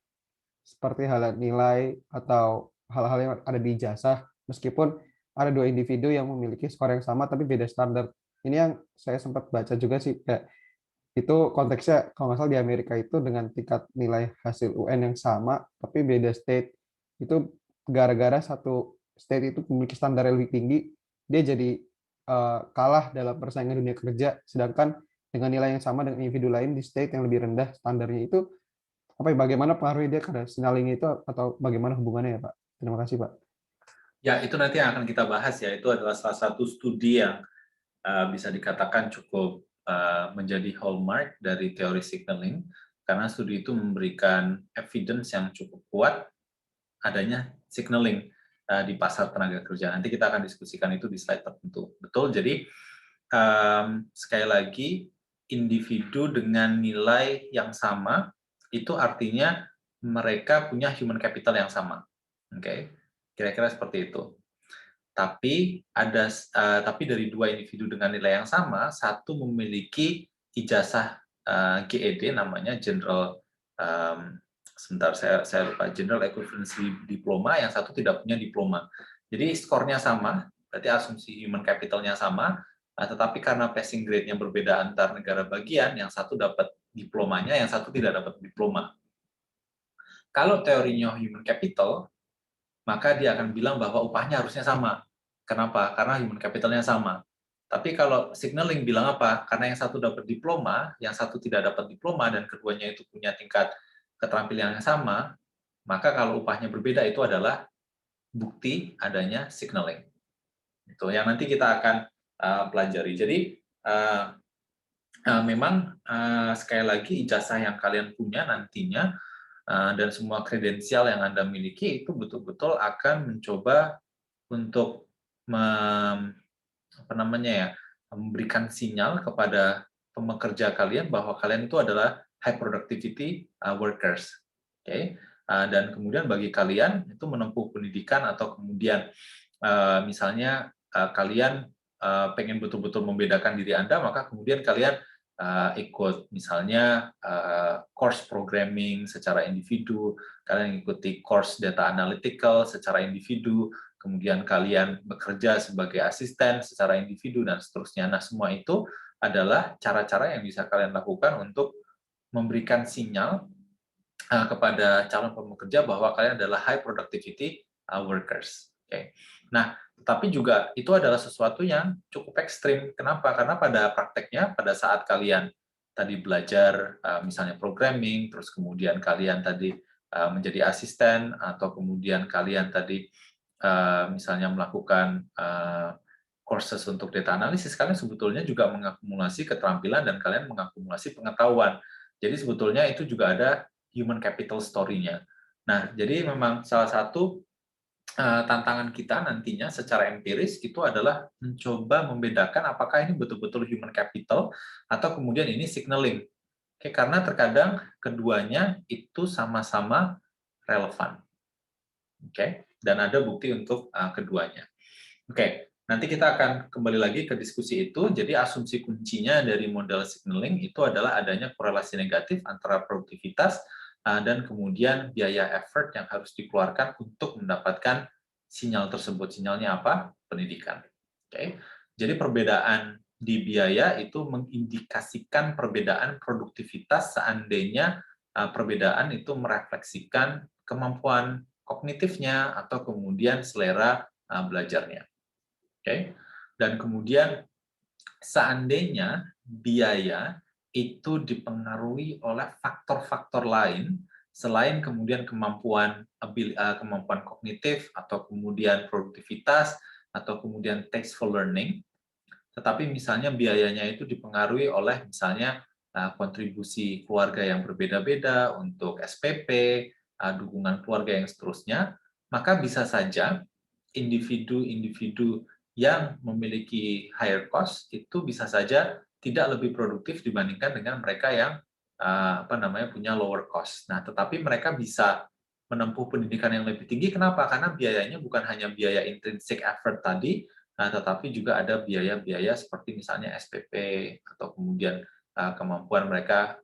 seperti hal nilai atau hal-hal yang ada di ijazah, meskipun ada dua individu yang memiliki skor yang sama tapi beda standar. Ini yang saya sempat baca juga sih, kayak itu konteksnya kalau nggak salah di Amerika itu dengan tingkat nilai hasil UN yang sama tapi beda state, itu gara-gara satu state itu memiliki standar yang lebih tinggi, dia jadi kalah dalam persaingan dunia kerja, sedangkan dengan nilai yang sama dengan individu lain di state yang lebih rendah standarnya itu, apa ya, bagaimana pengaruhnya dia ke signaling itu atau bagaimana hubungannya ya Pak? Terima kasih Pak. Ya, itu nanti yang akan kita bahas ya. Itu adalah salah satu studi yang bisa dikatakan cukup menjadi hallmark dari teori signaling, karena studi itu memberikan evidence yang cukup kuat adanya signaling di pasar tenaga kerja. Nanti kita akan diskusikan itu di slide tertentu. Betul, jadi sekali lagi, individu dengan nilai yang sama, itu artinya mereka punya human capital yang sama. Oke, kira-kira seperti itu. Tapi dari dua individu dengan nilai yang sama, satu memiliki ijazah GED, namanya General, sebentar saya lupa, General Equivalency Diploma, yang satu tidak punya diploma. Jadi skornya sama, berarti asumsi human capital-nya sama, tetapi karena passing grade-nya berbeda antar negara bagian, yang satu dapat diplomanya, yang satu tidak dapat diploma. Kalau teorinya human capital, maka dia akan bilang bahwa upahnya harusnya sama. Kenapa? Karena human capital-nya sama. Tapi kalau signaling bilang apa? Karena yang satu dapat diploma, yang satu tidak dapat diploma, dan keduanya itu punya tingkat keterampilan yang sama, maka kalau upahnya berbeda itu adalah bukti adanya signaling. Itu yang nanti kita akan pelajari. Jadi memang sekali lagi ijazah yang kalian punya nantinya dan semua kredensial yang Anda miliki itu betul-betul akan mencoba untuk memberikan sinyal kepada pekerja kalian bahwa kalian itu adalah high productivity workers. Okay? Dan kemudian bagi kalian itu menempuh pendidikan atau kemudian misalnya kalian pengen betul-betul membedakan diri Anda, maka kemudian kalian ikut misalnya course programming secara individu, kalian ikuti course data analytical secara individu, kemudian kalian bekerja sebagai asisten secara individu, dan seterusnya. Nah, semua itu adalah cara-cara yang bisa kalian lakukan untuk memberikan sinyal kepada calon pekerja bahwa kalian adalah high productivity workers. Okay. Nah, tetapi juga itu adalah sesuatu yang cukup ekstrim. Kenapa? Karena pada prakteknya, pada saat kalian tadi belajar misalnya programming, terus kemudian kalian tadi menjadi asisten, atau kemudian kalian tadi misalnya melakukan courses untuk data analisis, kalian sebetulnya juga mengakumulasi keterampilan dan kalian mengakumulasi pengetahuan. Jadi sebetulnya itu juga ada human capital story-nya. Nah, jadi memang salah satu tantangan kita nantinya secara empiris itu adalah mencoba membedakan apakah ini betul-betul human capital atau kemudian ini signaling. Oke, karena terkadang keduanya itu sama-sama relevan. Oke, dan ada bukti untuk keduanya. Oke, nanti kita akan kembali lagi ke diskusi itu. Jadi asumsi kuncinya dari model signaling itu adalah adanya korelasi negatif antara produktivitas dan kemudian biaya effort yang harus dikeluarkan untuk mendapatkan sinyal tersebut. Sinyalnya apa? Pendidikan. Oke. Jadi perbedaan di biaya itu mengindikasikan perbedaan produktivitas seandainya perbedaan itu merefleksikan kemampuan kognitifnya atau kemudian selera belajarnya. Oke. Dan kemudian seandainya biaya itu dipengaruhi oleh faktor-faktor lain selain kemudian kemampuan kognitif atau kemudian produktivitas atau kemudian tasteful learning, tetapi misalnya biayanya itu dipengaruhi oleh misalnya kontribusi keluarga yang berbeda-beda untuk SPP, dukungan keluarga yang seterusnya, maka bisa saja individu-individu yang memiliki higher cost itu bisa saja tidak lebih produktif dibandingkan dengan mereka yang punya lower cost. Nah, tetapi mereka bisa menempuh pendidikan yang lebih tinggi. Kenapa? Karena biayanya bukan hanya biaya intrinsic effort tadi, tetapi juga ada biaya-biaya seperti misalnya SPP atau kemudian kemampuan mereka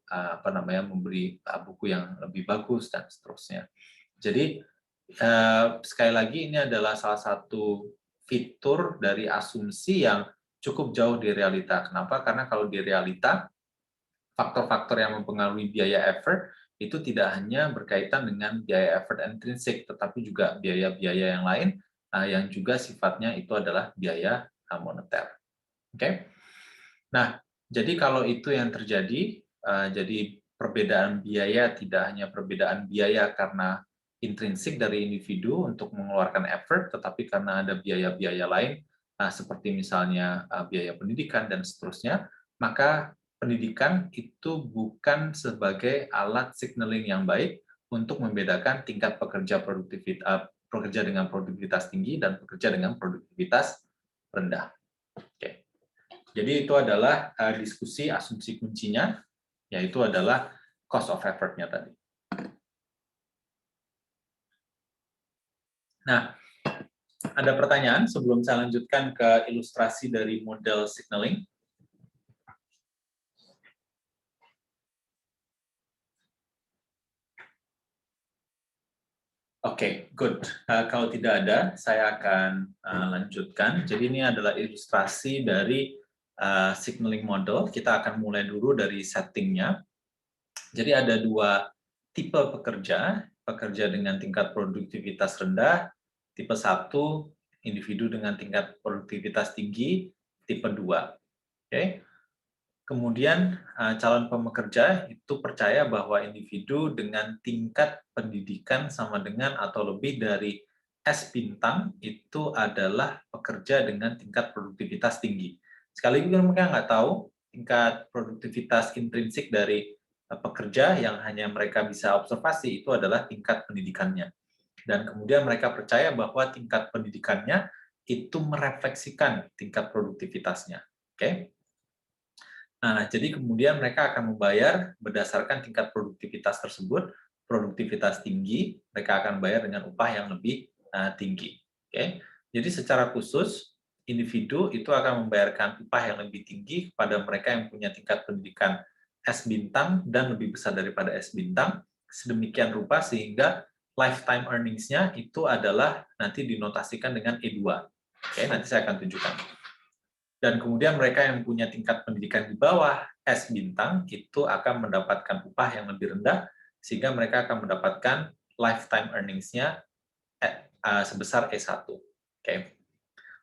memberi buku yang lebih bagus dan seterusnya. Jadi sekali lagi ini adalah salah satu fitur dari asumsi yang cukup jauh di realita. Kenapa? Karena kalau di realita faktor-faktor yang mempengaruhi biaya effort itu tidak hanya berkaitan dengan biaya effort intrinsik, tetapi juga biaya-biaya yang lain yang juga sifatnya itu adalah biaya moneter. Oke? Nah, jadi kalau itu yang terjadi, jadi perbedaan biaya tidak hanya perbedaan biaya karena intrinsik dari individu untuk mengeluarkan effort, tetapi karena ada biaya-biaya lain, seperti misalnya biaya pendidikan dan seterusnya, maka pendidikan itu bukan sebagai alat signaling yang baik untuk membedakan tingkat pekerja dengan produktivitas tinggi dan pekerja dengan produktivitas rendah. Oke. Jadi itu adalah diskusi asumsi kuncinya, yaitu adalah cost of effort-nya tadi. Nah, ada pertanyaan sebelum saya lanjutkan ke ilustrasi dari model signaling? Oke, good. Kalau tidak ada, saya akan lanjutkan. Jadi ini adalah ilustrasi dari signaling model. Kita akan mulai dulu dari settingnya. Jadi ada dua tipe pekerja dengan tingkat produktivitas rendah, tipe 1, individu dengan tingkat produktivitas tinggi, tipe 2. Oke. Kemudian calon pekerja itu percaya bahwa individu dengan tingkat pendidikan sama dengan atau lebih dari S bintang itu adalah pekerja dengan tingkat produktivitas tinggi. Sekali lagi mereka nggak tahu tingkat produktivitas intrinsik dari pekerja yang hanya mereka bisa observasi itu adalah tingkat pendidikannya. Dan kemudian mereka percaya bahwa tingkat pendidikannya itu merefleksikan tingkat produktivitasnya. Oke? Nah, jadi kemudian mereka akan membayar berdasarkan tingkat produktivitas tersebut. Produktivitas tinggi, mereka akan bayar dengan upah yang lebih tinggi. Oke? Jadi secara khusus, individu itu akan membayarkan upah yang lebih tinggi kepada mereka yang punya tingkat pendidikan S bintang dan lebih besar daripada S bintang, sedemikian rupa sehingga lifetime earnings-nya itu adalah nanti dinotasikan dengan E2. Oke, nanti saya akan tunjukkan. Dan kemudian mereka yang punya tingkat pendidikan di bawah S bintang itu akan mendapatkan upah yang lebih rendah, sehingga mereka akan mendapatkan lifetime earnings-nya sebesar E1. Oke.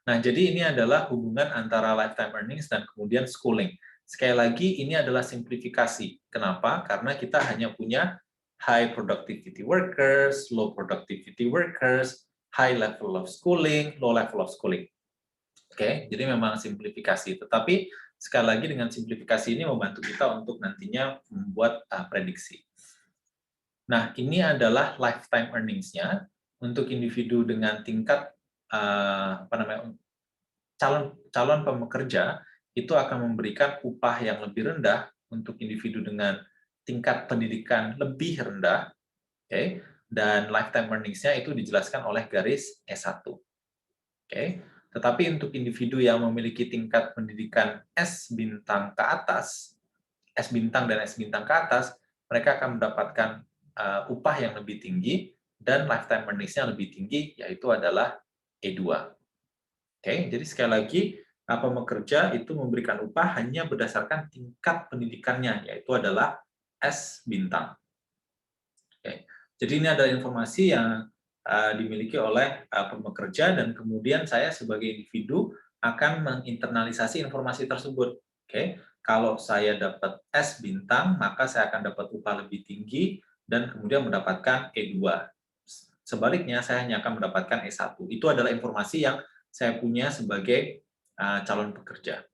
Nah, jadi ini adalah hubungan antara lifetime earnings dan kemudian schooling. Sekali lagi, ini adalah simplifikasi. Kenapa? Karena kita hanya punya high productivity workers, low productivity workers, high level of schooling, low level of schooling. Oke, jadi memang simplifikasi. Tetapi sekali lagi dengan simplifikasi ini membantu kita untuk nantinya membuat prediksi. Nah, ini adalah lifetime earnings-nya untuk individu dengan tingkat calon pekerja itu akan memberikan upah yang lebih rendah untuk individu dengan tingkat pendidikan lebih rendah, oke, dan lifetime earnings-nya itu dijelaskan oleh garis E1. Oke. Tetapi untuk individu yang memiliki tingkat pendidikan S bintang ke atas, S bintang dan S bintang ke atas, mereka akan mendapatkan upah yang lebih tinggi dan lifetime earnings-nya lebih tinggi, yaitu adalah E2. Oke, jadi sekali lagi, pekerja itu memberikan upah hanya berdasarkan tingkat pendidikannya, yaitu adalah S bintang. Oke, jadi ini adalah informasi yang dimiliki oleh pekerja dan kemudian saya sebagai individu akan menginternalisasi informasi tersebut. Oke, kalau saya dapat S bintang, maka saya akan dapat upah lebih tinggi dan kemudian mendapatkan E2. Sebaliknya, saya hanya akan mendapatkan E1. Itu adalah informasi yang saya punya sebagai calon pekerja.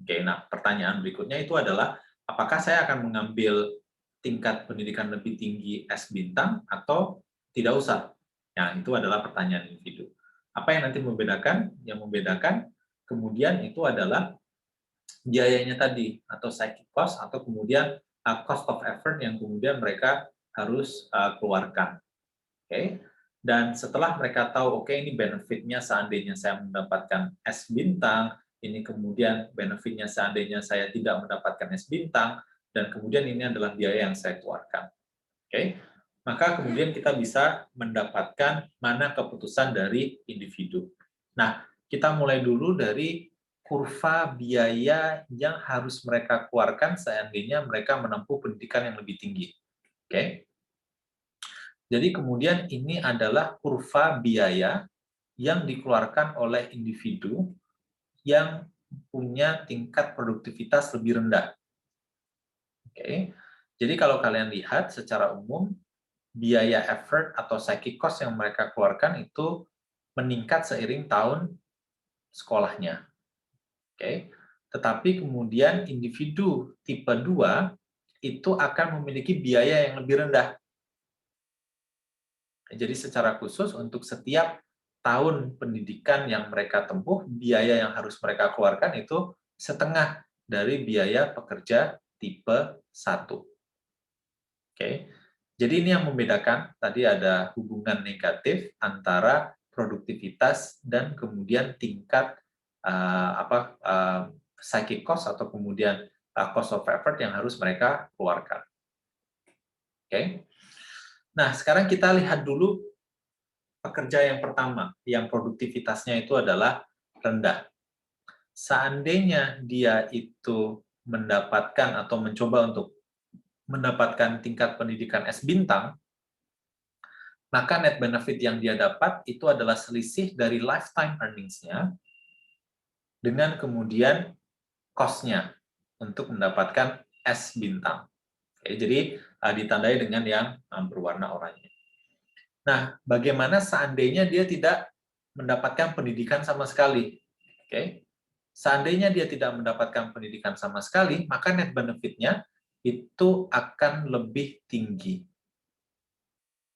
Oke, nah pertanyaan berikutnya itu adalah apakah saya akan mengambil tingkat pendidikan lebih tinggi S bintang atau tidak usah? Nah, itu adalah pertanyaan individu. Apa yang nanti membedakan? Yang membedakan kemudian itu adalah biayanya tadi, atau psychic cost, atau kemudian cost of effort yang kemudian mereka harus keluarkan. Oke. Dan setelah mereka tahu, oke, ini benefitnya seandainya saya mendapatkan S bintang, ini kemudian benefitnya seandainya saya tidak mendapatkan S bintang, dan kemudian ini adalah biaya yang saya keluarkan. Oke. Maka kemudian kita bisa mendapatkan mana keputusan dari individu. Nah, kita mulai dulu dari kurva biaya yang harus mereka keluarkan seandainya mereka menempuh pendidikan yang lebih tinggi. Oke. Jadi kemudian ini adalah kurva biaya yang dikeluarkan oleh individu yang punya tingkat produktivitas lebih rendah. Oke. Jadi kalau kalian lihat secara umum, biaya effort atau psychic cost yang mereka keluarkan itu meningkat seiring tahun sekolahnya. Oke. Tetapi kemudian individu tipe 2 itu akan memiliki biaya yang lebih rendah. Jadi secara khusus untuk setiap tahun pendidikan yang mereka tempuh, biaya yang harus mereka keluarkan itu setengah dari biaya pekerja tipe 1. Oke. Jadi ini yang membedakan, tadi ada hubungan negatif antara produktivitas dan kemudian tingkat psychic cost atau kemudian cost of effort yang harus mereka keluarkan. Oke. Nah, sekarang kita lihat dulu pekerja yang pertama, yang produktivitasnya itu adalah rendah. Seandainya dia itu mendapatkan atau mencoba untuk mendapatkan tingkat pendidikan S bintang, maka net benefit yang dia dapat itu adalah selisih dari lifetime earnings-nya dengan kemudian cost-nya untuk mendapatkan S bintang. Oke, jadi ditandai dengan yang berwarna oranye. Nah, bagaimana seandainya dia tidak mendapatkan pendidikan sama sekali? Oke. Seandainya dia tidak mendapatkan pendidikan sama sekali, maka net benefit-nya itu akan lebih tinggi.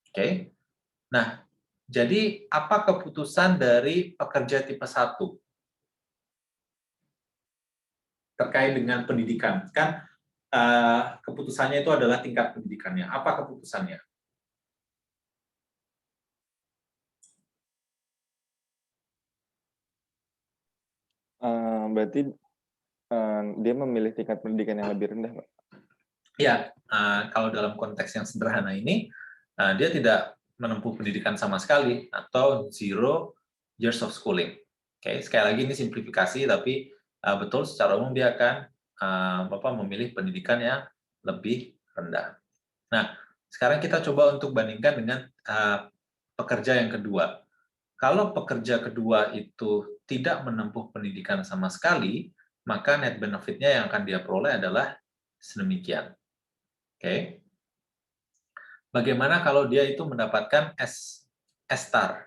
Oke. Nah, jadi apa keputusan dari pekerja tipe 1 terkait dengan pendidikan? Kan keputusannya itu adalah tingkat pendidikannya. Apa keputusannya? Berarti dia memilih tingkat pendidikan yang lebih rendah, Pak? Ya, kalau dalam konteks yang sederhana ini, dia tidak menempuh pendidikan sama sekali atau 0 years of schooling. Oke, sekali lagi ini simplifikasi, tapi betul secara umum dia akan memilih pendidikan yang lebih rendah. Nah, sekarang kita coba untuk bandingkan dengan pekerja yang kedua. Kalau pekerja kedua itu tidak menempuh pendidikan sama sekali, maka net benefit-nya yang akan dia peroleh adalah sedemikian. Oke. Bagaimana kalau dia itu mendapatkan S star?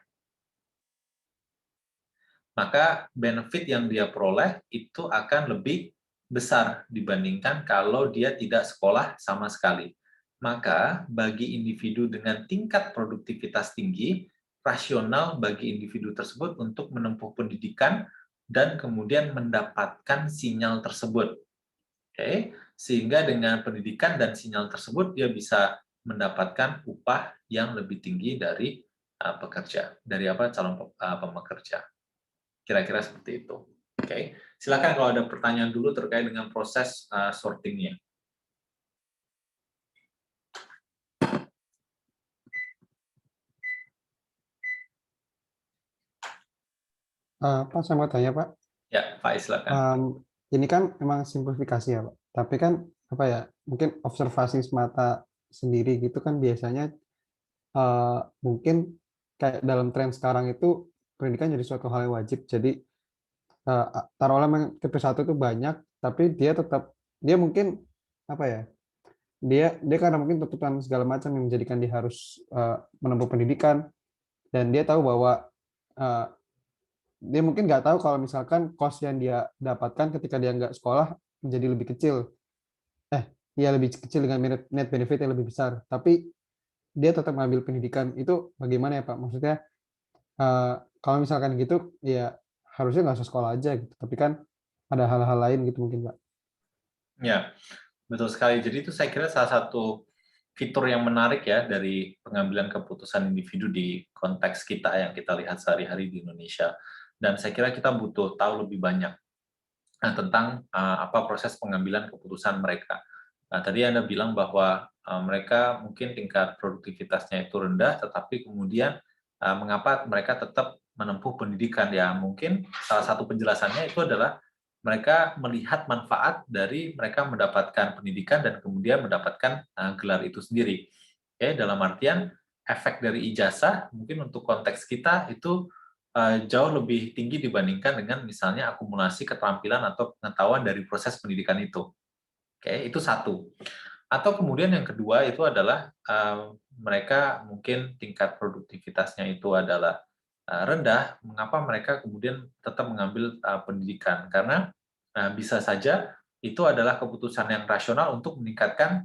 Maka benefit yang dia peroleh itu akan lebih besar dibandingkan kalau dia tidak sekolah sama sekali. Maka bagi individu dengan tingkat produktivitas tinggi, rasional bagi individu tersebut untuk menempuh pendidikan dan kemudian mendapatkan sinyal tersebut. Oke, sehingga dengan pendidikan dan sinyal tersebut dia bisa mendapatkan upah yang lebih tinggi dari pekerja, dari calon pekerja. Kira-kira seperti itu. Oke, silakan kalau ada pertanyaan dulu terkait dengan proses sortingnya. Pak, saya mau tanya, Pak. Ya, Pak, silakan. Ini kan memang simplifikasi ya, Pak. Tapi kan apa ya? Mungkin observasi semata sendiri gitu kan biasanya mungkin kayak dalam tren sekarang itu pendidikan jadi suatu hal yang wajib. Jadi taruhlah memang tipe 1 itu banyak, tapi dia mungkin apa ya? Dia karena mungkin tuntutan segala macam yang menjadikan dia harus menempuh pendidikan, dan dia tahu bahwa dia mungkin nggak tahu kalau misalkan cost yang dia dapatkan ketika dia nggak sekolah menjadi lebih kecil. Lebih kecil dengan net benefit yang lebih besar. Tapi dia tetap mengambil pendidikan. Itu bagaimana ya, Pak? Maksudnya kalau misalkan gitu, ya harusnya nggak usah sekolah aja gitu. Tapi kan ada hal-hal lain gitu mungkin, Pak. Ya, betul sekali. Jadi itu saya kira salah satu fitur yang menarik ya dari pengambilan keputusan individu di konteks kita yang kita lihat sehari-hari di Indonesia. Dan saya kira kita butuh tahu lebih banyak tentang apa proses pengambilan keputusan mereka. Nah, tadi Anda bilang bahwa mereka mungkin tingkat produktivitasnya itu rendah, tetapi kemudian mengapa mereka tetap menempuh pendidikan? Ya, mungkin salah satu penjelasannya itu adalah mereka melihat manfaat dari mereka mendapatkan pendidikan dan kemudian mendapatkan gelar itu sendiri. Oke, dalam artian efek dari ijazah mungkin untuk konteks kita itu jauh lebih tinggi dibandingkan dengan misalnya akumulasi keterampilan atau pengetahuan dari proses pendidikan itu. Oke, itu satu. Atau kemudian yang kedua itu adalah mereka mungkin tingkat produktivitasnya itu adalah rendah, mengapa mereka kemudian tetap mengambil pendidikan? Karena bisa saja itu adalah keputusan yang rasional untuk meningkatkan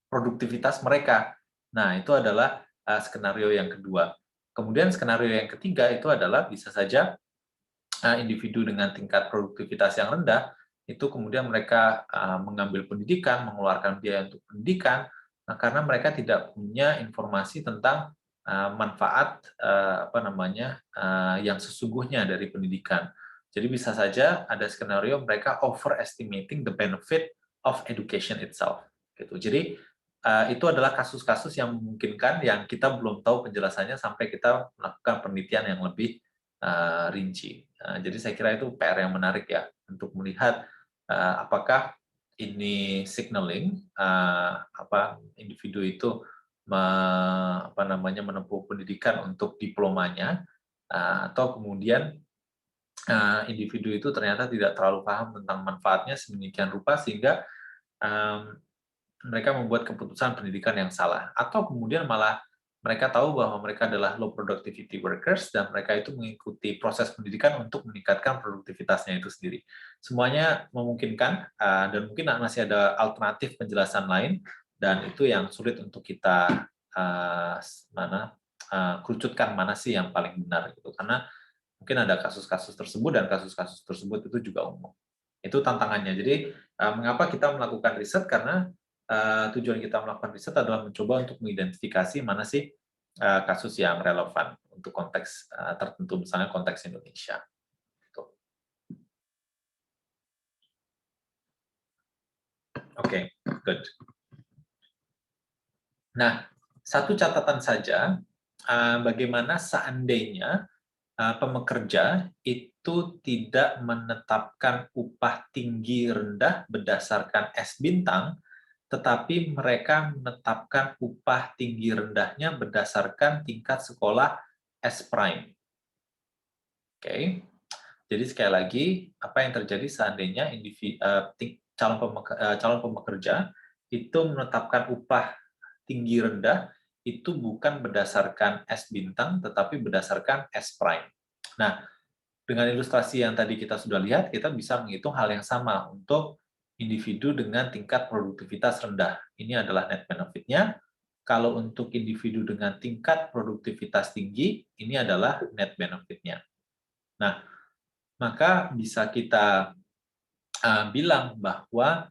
produktivitas mereka. Nah, itu adalah skenario yang kedua. Kemudian skenario yang ketiga itu adalah bisa saja individu dengan tingkat produktivitas yang rendah itu kemudian mereka mengambil pendidikan, mengeluarkan biaya untuk pendidikan, karena mereka tidak punya informasi tentang manfaat yang sesungguhnya dari pendidikan. Jadi bisa saja ada skenario mereka overestimating the benefit of education itself. Gitu. Jadi itu adalah kasus-kasus yang memungkinkan yang kita belum tahu penjelasannya sampai kita melakukan penelitian yang lebih rinci. Jadi saya kira itu PR yang menarik ya untuk melihat apakah ini signaling individu itu menempuh pendidikan untuk diplomanya atau kemudian individu itu ternyata tidak terlalu paham tentang manfaatnya sedemikian rupa sehingga mereka membuat keputusan pendidikan yang salah atau kemudian malah mereka tahu bahwa mereka adalah low productivity workers dan mereka itu mengikuti proses pendidikan untuk meningkatkan produktivitasnya itu sendiri. Semuanya memungkinkan dan mungkin masih ada alternatif penjelasan lain dan itu yang sulit untuk kita kerucutkan mana sih yang paling benar gitu. Karena mungkin ada kasus-kasus tersebut dan kasus-kasus tersebut itu juga umum. Itu tantangannya. Jadi mengapa kita melakukan riset? Karena tujuan kita melakukan riset adalah mencoba untuk mengidentifikasi mana sih kasus yang relevan untuk konteks tertentu, misalnya konteks Indonesia. Oke, good. Nah, satu catatan saja, bagaimana seandainya pekerja itu tidak menetapkan upah tinggi rendah berdasarkan S bintang, tetapi mereka menetapkan upah tinggi rendahnya berdasarkan tingkat sekolah S prime. Oke. Jadi sekali lagi, apa yang terjadi seandainya calon pekerja itu menetapkan upah tinggi rendah itu bukan berdasarkan S bintang, tetapi berdasarkan S prime. Nah, dengan ilustrasi yang tadi kita sudah lihat, kita bisa menghitung hal yang sama untuk individu dengan tingkat produktivitas rendah. Ini adalah net benefit-nya. Kalau untuk individu dengan tingkat produktivitas tinggi, ini adalah net benefit-nya. Nah, maka bisa kita bilang bahwa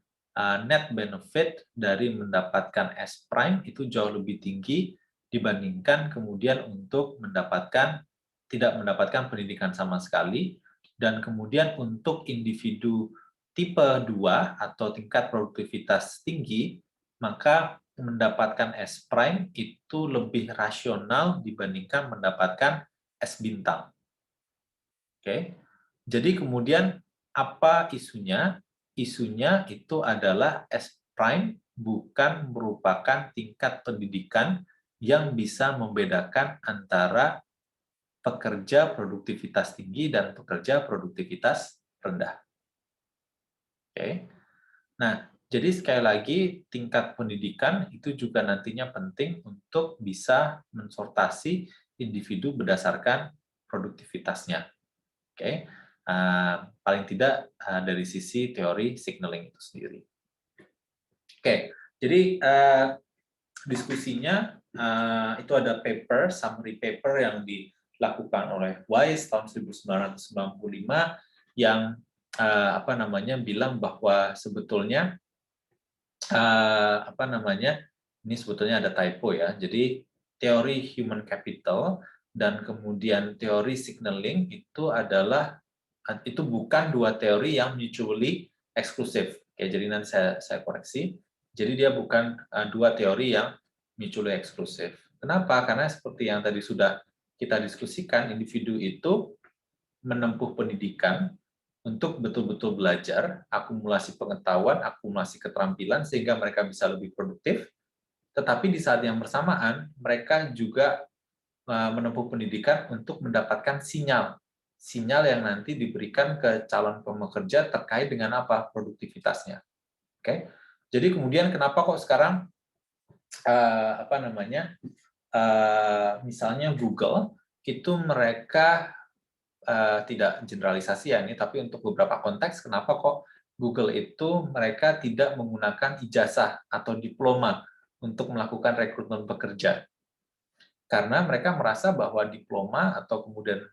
net benefit dari mendapatkan S prime itu jauh lebih tinggi dibandingkan kemudian untuk tidak mendapatkan pendidikan sama sekali, dan kemudian untuk individu tipe 2 atau tingkat produktivitas tinggi, maka mendapatkan S prime itu lebih rasional dibandingkan mendapatkan S bintang. Oke. Jadi kemudian apa isunya? Isunya itu adalah S prime bukan merupakan tingkat pendidikan yang bisa membedakan antara pekerja produktivitas tinggi dan pekerja produktivitas rendah. Oke. Nah, jadi sekali lagi tingkat pendidikan itu juga nantinya penting untuk bisa mensortasi individu berdasarkan produktivitasnya. Oke. Paling tidak dari sisi teori signaling itu sendiri. Oke, jadi diskusinya itu ada summary paper yang dilakukan oleh Wise tahun 1995 yang bilang bahwa sebetulnya Ini sebetulnya ada typo ya. Jadi teori human capital dan kemudian teori signaling itu bukan dua teori yang mutually eksklusif. Oke, jadi nanti saya koreksi. Jadi dia bukan dua teori yang mutually eksklusif. Kenapa? Karena seperti yang tadi sudah kita diskusikan, individu itu menempuh pendidikan untuk betul-betul belajar, akumulasi pengetahuan, akumulasi keterampilan, sehingga mereka bisa lebih produktif. Tetapi di saat yang bersamaan, mereka juga menempuh pendidikan untuk mendapatkan sinyal yang nanti diberikan ke calon pekerja terkait dengan apa produktivitasnya. Oke, jadi kemudian kenapa kok sekarang misalnya Google itu mereka tidak generalisasi ya ini, tapi untuk beberapa konteks kenapa kok Google itu mereka tidak menggunakan ijazah atau diploma untuk melakukan rekrutmen pekerja. Karena mereka merasa bahwa diploma atau kemudian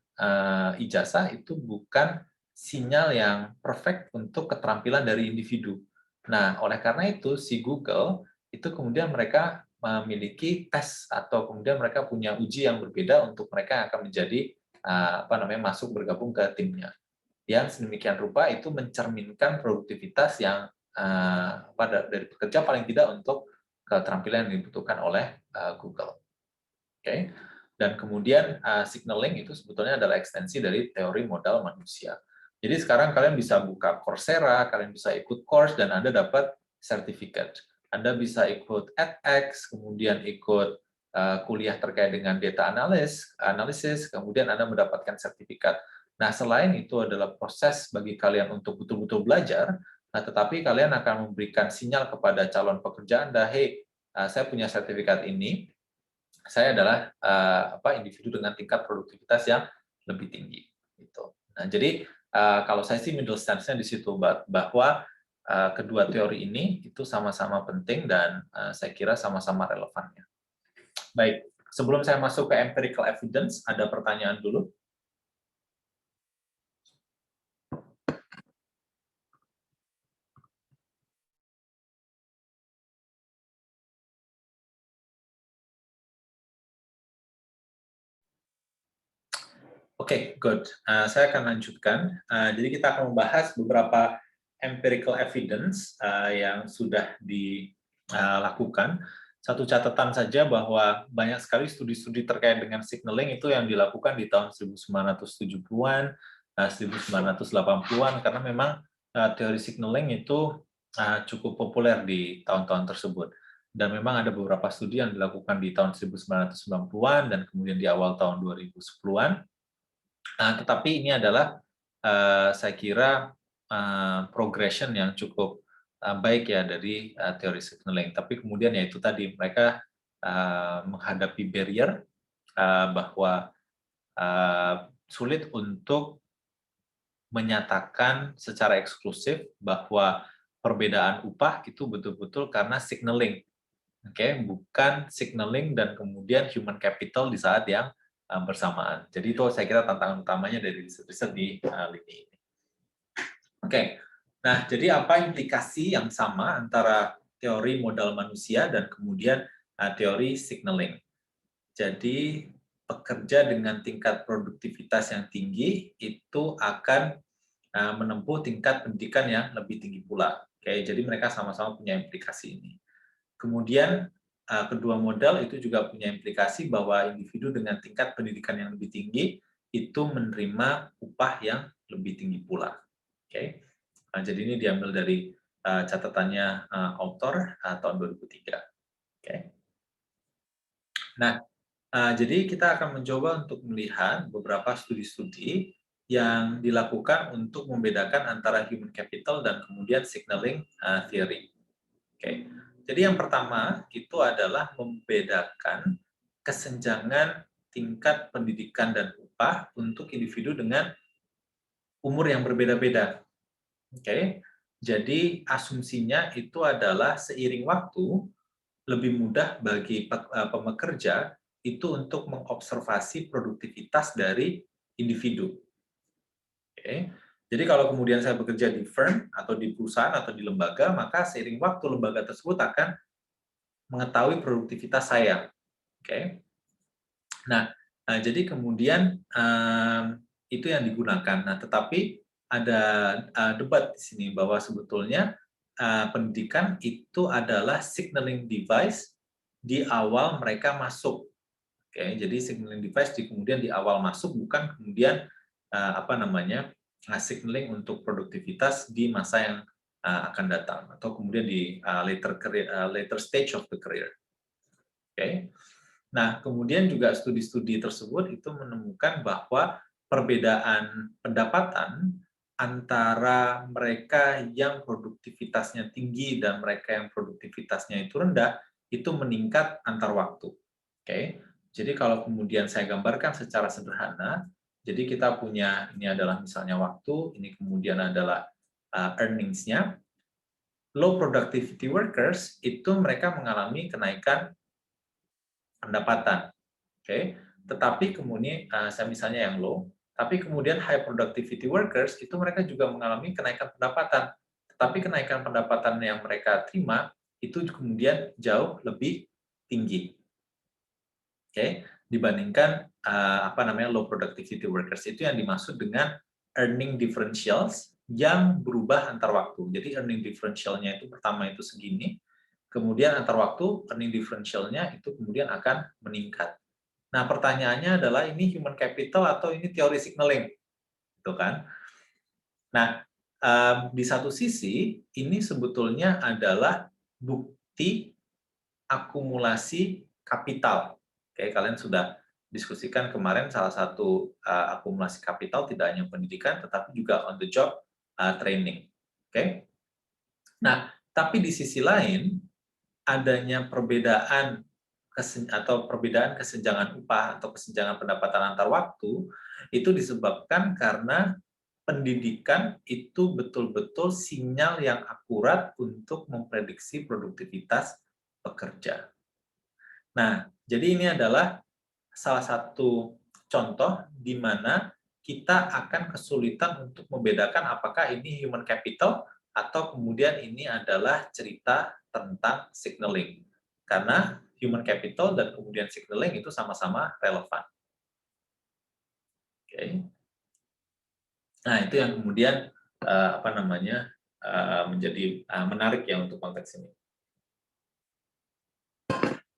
ijazah itu bukan sinyal yang perfect untuk keterampilan dari individu. Nah, oleh karena itu si Google itu kemudian mereka memiliki tes atau kemudian mereka punya uji yang berbeda untuk mereka yang akan menjadi masuk bergabung ke timnya. Yang sedemikian rupa itu mencerminkan produktivitas yang dari pekerja paling tidak untuk keterampilan yang dibutuhkan oleh Google. Oke. Dan kemudian signaling itu sebetulnya adalah ekstensi dari teori modal manusia. Jadi sekarang kalian bisa buka Coursera, kalian bisa ikut course dan Anda dapat sertifikat. Anda bisa ikut edX, kemudian ikut kuliah terkait dengan data analisis, kemudian Anda mendapatkan sertifikat. Nah, selain itu adalah proses bagi kalian untuk betul-betul belajar, tetapi kalian akan memberikan sinyal kepada calon pekerja Anda, hey, saya punya sertifikat ini, saya adalah individu dengan tingkat produktivitas yang lebih tinggi. Gitu. Nah, jadi kalau saya sih middle stance-nya di situ bahwa kedua teori ini itu sama-sama penting dan saya kira sama-sama relevannya. Baik, sebelum saya masuk ke empirical evidence, ada pertanyaan dulu. Oke, good. Saya akan lanjutkan. Jadi kita akan membahas beberapa empirical evidence yang sudah dilakukan. Satu catatan saja bahwa banyak sekali studi-studi terkait dengan signaling itu yang dilakukan di tahun 1970-an, 1980-an, karena memang teori signaling itu cukup populer di tahun-tahun tersebut. Dan memang ada beberapa studi yang dilakukan di tahun 1990-an dan kemudian di awal tahun 2010-an. Tetapi ini adalah saya kira progression yang cukup baik ya dari teori signaling. Tapi kemudian ya itu tadi mereka menghadapi barrier bahwa sulit untuk menyatakan secara eksklusif bahwa perbedaan upah itu betul-betul karena signaling. Oke, bukan signaling dan kemudian human capital di saat yang bersamaan. Jadi itu saya kira tantangan utamanya dari riset-riset di lini ini. Oke, nah jadi apa implikasi yang sama antara teori modal manusia dan kemudian teori signaling? Jadi pekerja dengan tingkat produktivitas yang tinggi itu akan menempuh tingkat pendidikan yang lebih tinggi pula. Oke, jadi mereka sama-sama punya implikasi ini. Kemudian kedua modal itu juga punya implikasi bahwa individu dengan tingkat pendidikan yang lebih tinggi itu menerima upah yang lebih tinggi pula. Oke, jadi ini diambil dari catatannya author tahun 2003. Oke. Nah, jadi kita akan mencoba untuk melihat beberapa studi-studi yang dilakukan untuk membedakan antara human capital dan kemudian signaling theory. Oke. Jadi yang pertama itu adalah membedakan kesenjangan tingkat pendidikan dan upah untuk individu dengan umur yang berbeda-beda. Oke. Jadi asumsinya itu adalah seiring waktu lebih mudah bagi pekerja itu untuk mengobservasi produktivitas dari individu. Oke. Jadi kalau kemudian saya bekerja di firm atau di perusahaan atau di lembaga, maka seiring waktu lembaga tersebut akan mengetahui produktivitas saya. Oke. Nah, jadi kemudian itu yang digunakan. Nah, tetapi ada debat di sini bahwa sebetulnya pendidikan itu adalah signaling device di awal mereka masuk. Oke, jadi signaling device kemudian di awal masuk, bukan kemudian signaling untuk produktivitas di masa yang akan datang atau kemudian di later stage of the career. Oke. Nah, kemudian juga studi-studi tersebut itu menemukan bahwa perbedaan pendapatan antara mereka yang produktivitasnya tinggi dan mereka yang produktivitasnya itu rendah itu meningkat antar waktu. Oke. Jadi kalau kemudian saya gambarkan secara sederhana, jadi kita punya, ini adalah misalnya waktu, ini kemudian adalah earnings-nya. Low productivity workers itu mereka mengalami kenaikan pendapatan. Oke. Tetapi kemudian saya misalnya yang low, tapi kemudian high productivity workers itu mereka juga mengalami kenaikan pendapatan. Tetapi kenaikan pendapatan yang mereka terima itu kemudian jauh lebih tinggi. Oke, dibandingkan low productivity workers. Itu yang dimaksud dengan earning differentials yang berubah antar waktu. Jadi earning differentialnya itu pertama itu segini, kemudian antar waktu earning differentialnya itu kemudian akan meningkat. Nah, pertanyaannya adalah ini human capital atau ini teori signaling, gitu kan? Nah, di satu sisi ini sebetulnya adalah bukti akumulasi kapital. Oke, kalian sudah diskusikan kemarin salah satu akumulasi kapital tidak hanya pendidikan tetapi juga on the job training. Oke. Nah, tapi di sisi lain adanya perbedaan kesenjangan upah atau kesenjangan pendapatan antar waktu itu disebabkan karena pendidikan itu betul-betul sinyal yang akurat untuk memprediksi produktivitas pekerja. Nah, jadi ini adalah salah satu contoh di mana kita akan kesulitan untuk membedakan apakah ini human capital atau kemudian ini adalah cerita tentang signaling. Karena human capital dan kemudian signaling itu sama-sama relevan. Oke. Nah, itu yang kemudian menjadi menarik ya untuk konteks ini.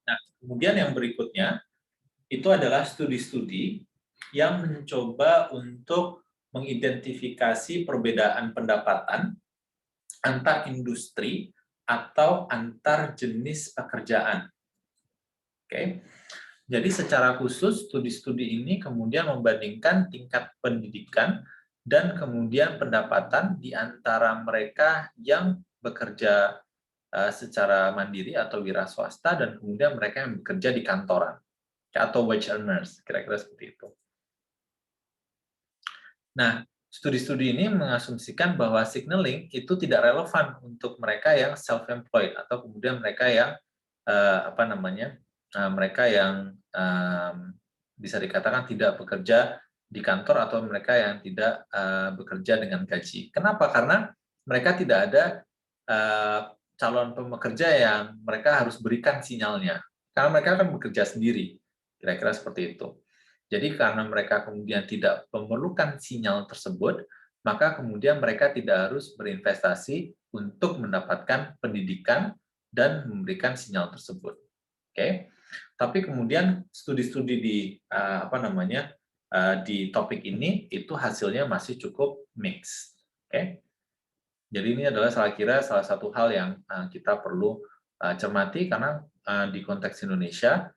Nah, kemudian yang berikutnya itu adalah studi-studi yang mencoba untuk mengidentifikasi perbedaan pendapatan antar industri atau antar jenis pekerjaan. Oke. Jadi secara khusus studi-studi ini kemudian membandingkan tingkat pendidikan dan kemudian pendapatan di antara mereka yang bekerja secara mandiri atau wira swasta dan kemudian mereka yang bekerja di kantoran atau wage earners, kira-kira seperti itu. Nah, studi-studi ini mengasumsikan bahwa signaling itu tidak relevan untuk mereka yang self-employed atau kemudian mereka yang mereka yang bisa dikatakan tidak bekerja di kantor atau mereka yang tidak bekerja dengan gaji. Kenapa? Karena mereka tidak ada calon pekerja yang mereka harus berikan sinyalnya. Karena mereka akan bekerja sendiri. Kira-kira seperti itu. Jadi karena mereka kemudian tidak memerlukan sinyal tersebut, maka kemudian mereka tidak harus berinvestasi untuk mendapatkan pendidikan dan memberikan sinyal tersebut. Oke. Tapi kemudian studi-studi di topik ini itu hasilnya masih cukup mix. Oke. Jadi ini adalah salah satu hal yang kita perlu cermati karena di konteks Indonesia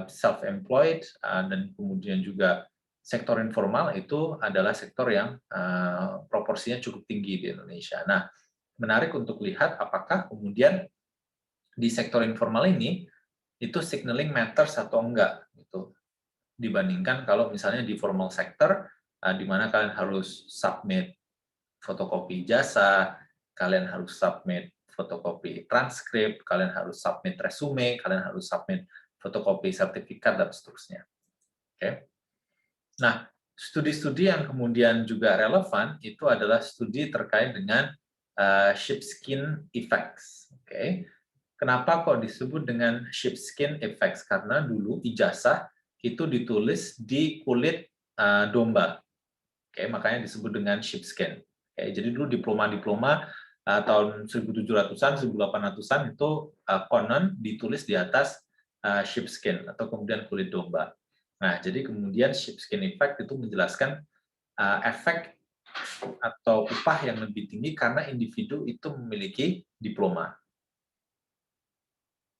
self-employed dan kemudian juga sektor informal itu adalah sektor yang proporsinya cukup tinggi di Indonesia. Nah, menarik untuk lihat apakah kemudian di sektor informal ini itu signaling matters atau enggak gitu. Dibandingkan kalau misalnya di formal sector di mana kalian harus submit fotokopi jasa, kalian harus submit fotokopi transkrip, kalian harus submit resume, kalian harus submit fotokopi sertifikat, dan seterusnya. Oke. Nah, studi-studi yang kemudian juga relevan itu adalah studi terkait dengan sheepskin effects. Oke. Kenapa kok disebut dengan sheepskin effects? Karena dulu ijazah itu ditulis di kulit domba. Oke, makanya disebut dengan sheepskin. Oke, jadi dulu diploma-diploma tahun 1700-an, 1800-an itu konon ditulis di atas sheepskin atau kemudian kulit domba. Nah, jadi kemudian sheepskin effect itu menjelaskan efek atau upah yang lebih tinggi karena individu itu memiliki diploma.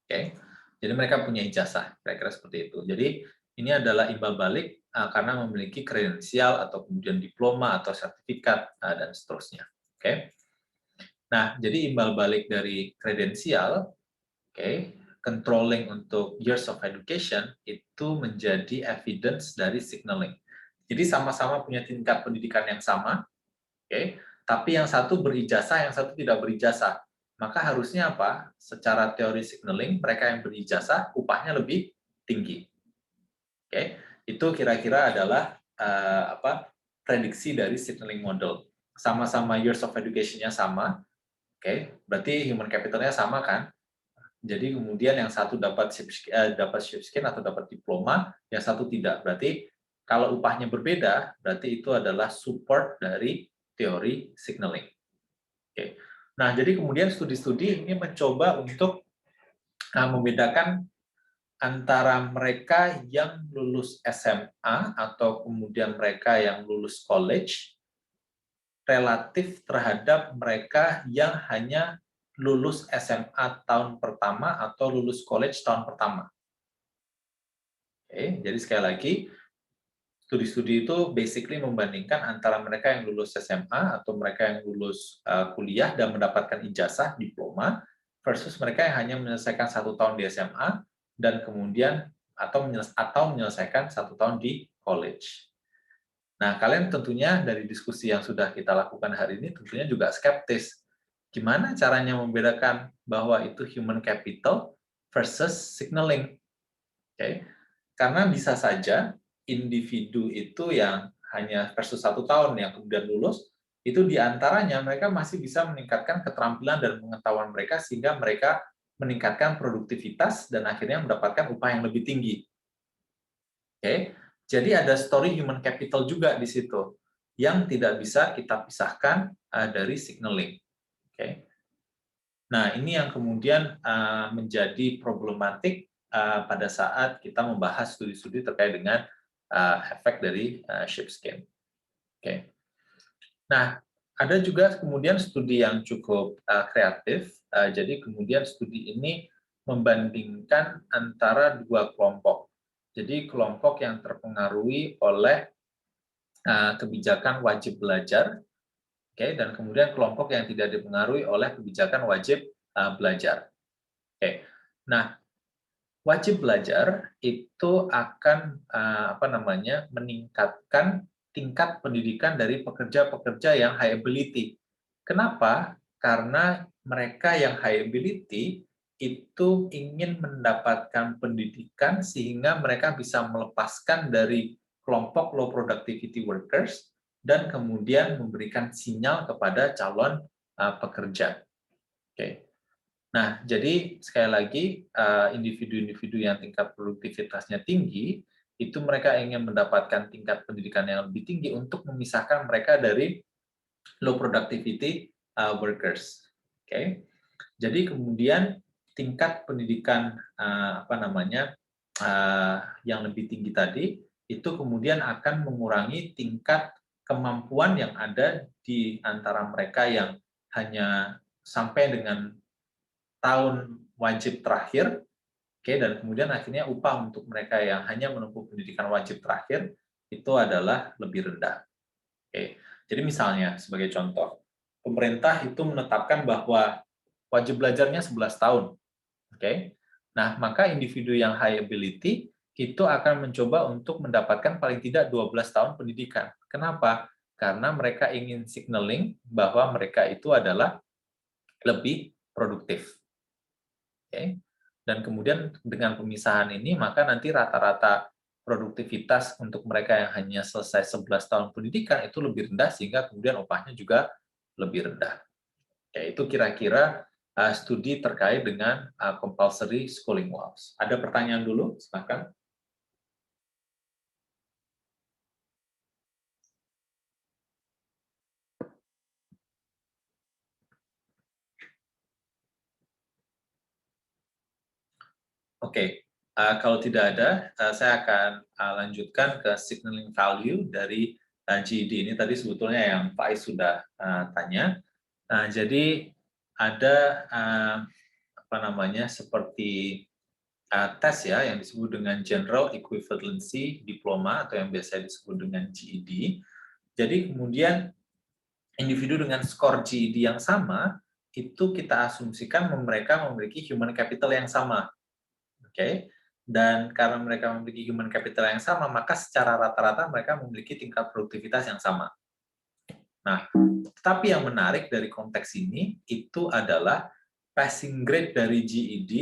Oke, jadi mereka punya ijazah, kira-kira seperti itu. Jadi ini adalah imbal balik karena memiliki kredensial atau kemudian diploma atau sertifikat dan seterusnya. Oke. Nah, jadi imbal balik dari kredensial, oke, controlling untuk years of education itu menjadi evidence dari signaling. Jadi sama-sama punya tingkat pendidikan yang sama, oke, tapi yang satu berijazah, yang satu tidak berijazah. Maka harusnya apa? Secara teori signaling, mereka yang berijazah upahnya lebih tinggi. Oke, itu kira-kira adalah prediksi dari signaling model. Sama-sama years of education-nya sama, oke, berarti human capital-nya sama kan? Jadi kemudian yang satu dapat sheepskin atau dapat diploma, yang satu tidak. Berarti kalau upahnya berbeda, berarti itu adalah support dari teori signaling. Oke. Nah, jadi kemudian studi-studi ini mencoba untuk membedakan antara mereka yang lulus SMA atau kemudian mereka yang lulus college relatif terhadap mereka yang hanya lulus SMA tahun pertama atau lulus college tahun pertama. Oke, jadi sekali lagi, studi-studi itu basically membandingkan antara mereka yang lulus SMA atau mereka yang lulus kuliah dan mendapatkan ijazah diploma versus mereka yang hanya menyelesaikan 1 tahun di SMA dan kemudian atau menyelesaikan 1 tahun di college. Nah, kalian tentunya dari diskusi yang sudah kita lakukan hari ini tentunya juga skeptis. Gimana caranya membedakan bahwa itu human capital versus signaling? Oke. Karena bisa saja individu itu yang hanya versus 1 tahun yang kemudian lulus, itu diantaranya mereka masih bisa meningkatkan keterampilan dan pengetahuan mereka sehingga mereka meningkatkan produktivitas dan akhirnya mendapatkan upah yang lebih tinggi. Oke, jadi ada story human capital juga di situ yang tidak bisa kita pisahkan dari signaling. Oke. Nah, ini yang kemudian menjadi problematik pada saat kita membahas studi-studi terkait dengan efek dari sheepskin. Oke. Nah, ada juga kemudian studi yang cukup kreatif. Jadi kemudian studi ini membandingkan antara 2 kelompok. Jadi kelompok yang terpengaruhi oleh kebijakan wajib belajar, oke, dan kemudian kelompok yang tidak dipengaruhi oleh kebijakan wajib belajar. Oke. Nah, wajib belajar itu akan meningkatkan tingkat pendidikan dari pekerja-pekerja yang high ability. Kenapa? Karena mereka yang high ability itu ingin mendapatkan pendidikan sehingga mereka bisa melepaskan dari kelompok low productivity workers dan kemudian memberikan sinyal kepada calon pekerja. Oke. Nah, jadi sekali lagi individu-individu yang tingkat produktivitasnya tinggi itu mereka ingin mendapatkan tingkat pendidikan yang lebih tinggi untuk memisahkan mereka dari low productivity workers. Oke. Jadi kemudian tingkat pendidikan yang lebih tinggi tadi itu kemudian akan mengurangi tingkat kemampuan yang ada di antara mereka yang hanya sampai dengan tahun wajib terakhir, oke, dan kemudian akhirnya upah untuk mereka yang hanya menempuh pendidikan wajib terakhir itu adalah lebih rendah. Oke. Jadi misalnya sebagai contoh, pemerintah itu menetapkan bahwa wajib belajarnya 11 tahun. Oke. Nah, maka individu yang high ability itu akan mencoba untuk mendapatkan paling tidak 12 tahun pendidikan. Kenapa? Karena mereka ingin signaling bahwa mereka itu adalah lebih produktif. Oke. Dan kemudian dengan pemisahan ini, maka nanti rata-rata produktivitas untuk mereka yang hanya selesai 11 tahun pendidikan itu lebih rendah, sehingga kemudian upahnya juga lebih rendah. Oke, itu kira-kira studi terkait dengan compulsory schooling laws. Ada pertanyaan dulu, silakan. Oke, kalau tidak ada, saya akan lanjutkan ke signaling value dari GED. Ini tadi sebetulnya yang Pak Ais sudah tanya. Jadi ada apa namanya seperti tes ya yang disebut dengan General Equivalency Diploma atau yang biasa disebut dengan GED. Jadi kemudian individu dengan skor GED yang sama itu kita asumsikan mereka memiliki human capital yang sama. Oke, dan karena mereka memiliki human capital yang sama, maka secara rata-rata mereka memiliki tingkat produktivitas yang sama. Nah, tapi yang menarik dari konteks ini itu adalah passing grade dari GED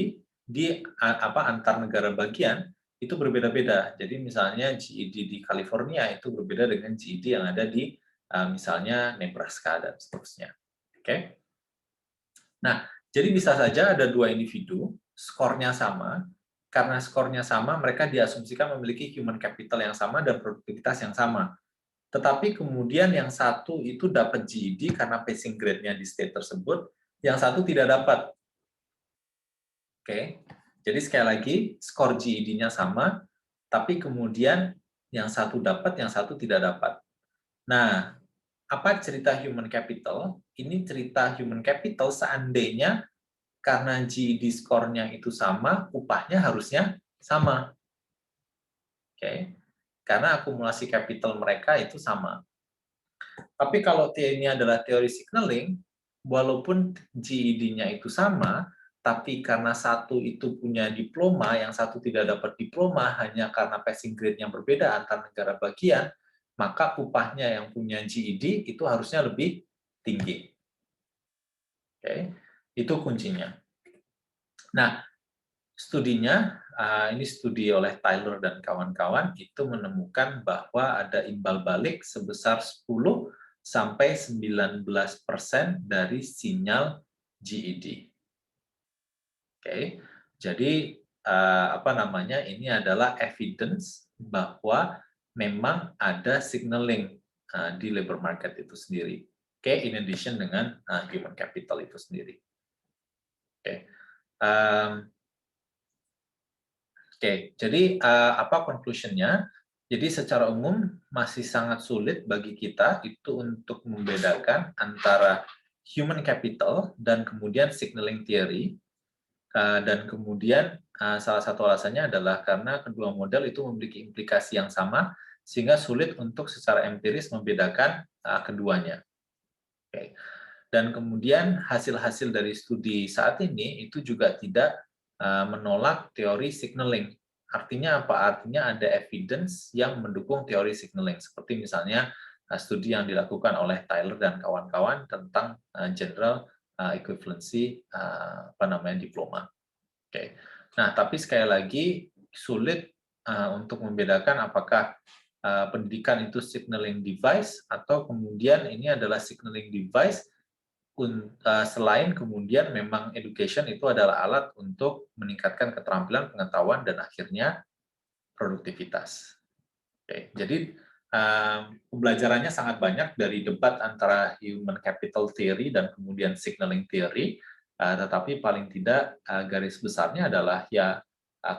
di antar negara bagian itu berbeda-beda. Jadi misalnya GED di California itu berbeda dengan GED yang ada di misalnya Nebraska dan seterusnya. Oke. Nah, jadi bisa saja ada dua individu skornya sama. Karena skornya sama, mereka diasumsikan memiliki human capital yang sama dan produktivitas yang sama. Tetapi kemudian yang satu itu dapat GED karena passing grade-nya di state tersebut, yang satu tidak dapat. Oke, jadi sekali lagi, skor GED-nya sama, tapi kemudian yang satu dapat, yang satu tidak dapat. Nah, apa cerita human capital? Ini cerita human capital seandainya karena GED skornya itu sama, upahnya harusnya sama. Oke, karena akumulasi capital mereka itu sama. Tapi kalau ini adalah teori signaling, walaupun GED-nya itu sama, tapi karena satu itu punya diploma, yang satu tidak dapat diploma hanya karena passing grade yang berbeda antar negara bagian, maka upahnya yang punya GED itu harusnya lebih tinggi. Oke, itu kuncinya. Nah, studinya, ini studi oleh Tyler dan kawan-kawan, itu menemukan bahwa ada imbal balik sebesar 10 sampai 19% dari sinyal GED. Oke, jadi apa namanya? Ini adalah evidence bahwa memang ada signaling di labor market itu sendiri. Oke, in addition dengan human capital itu sendiri. Oke. Oke, jadi apa conclusion-nya? Jadi secara umum masih sangat sulit bagi kita itu untuk membedakan antara human capital dan kemudian signaling theory. Dan kemudian salah satu alasannya adalah karena kedua model itu memiliki implikasi yang sama, sehingga sulit untuk secara empiris membedakan keduanya. Oke. Dan kemudian hasil-hasil dari studi saat ini itu juga tidak menolak teori signaling. Artinya apa? Artinya ada evidence yang mendukung teori signaling. Seperti misalnya studi yang dilakukan oleh Tyler dan kawan-kawan tentang general equivalency diploma. Oke. Nah, tapi sekali lagi sulit untuk membedakan apakah pendidikan itu signaling device atau kemudian ini adalah signaling device selain kemudian memang education itu adalah alat untuk meningkatkan keterampilan, pengetahuan, dan akhirnya produktivitas. Oke, jadi pembelajarannya sangat banyak dari debat antara human capital theory dan kemudian signaling theory, tetapi paling tidak garis besarnya adalah ya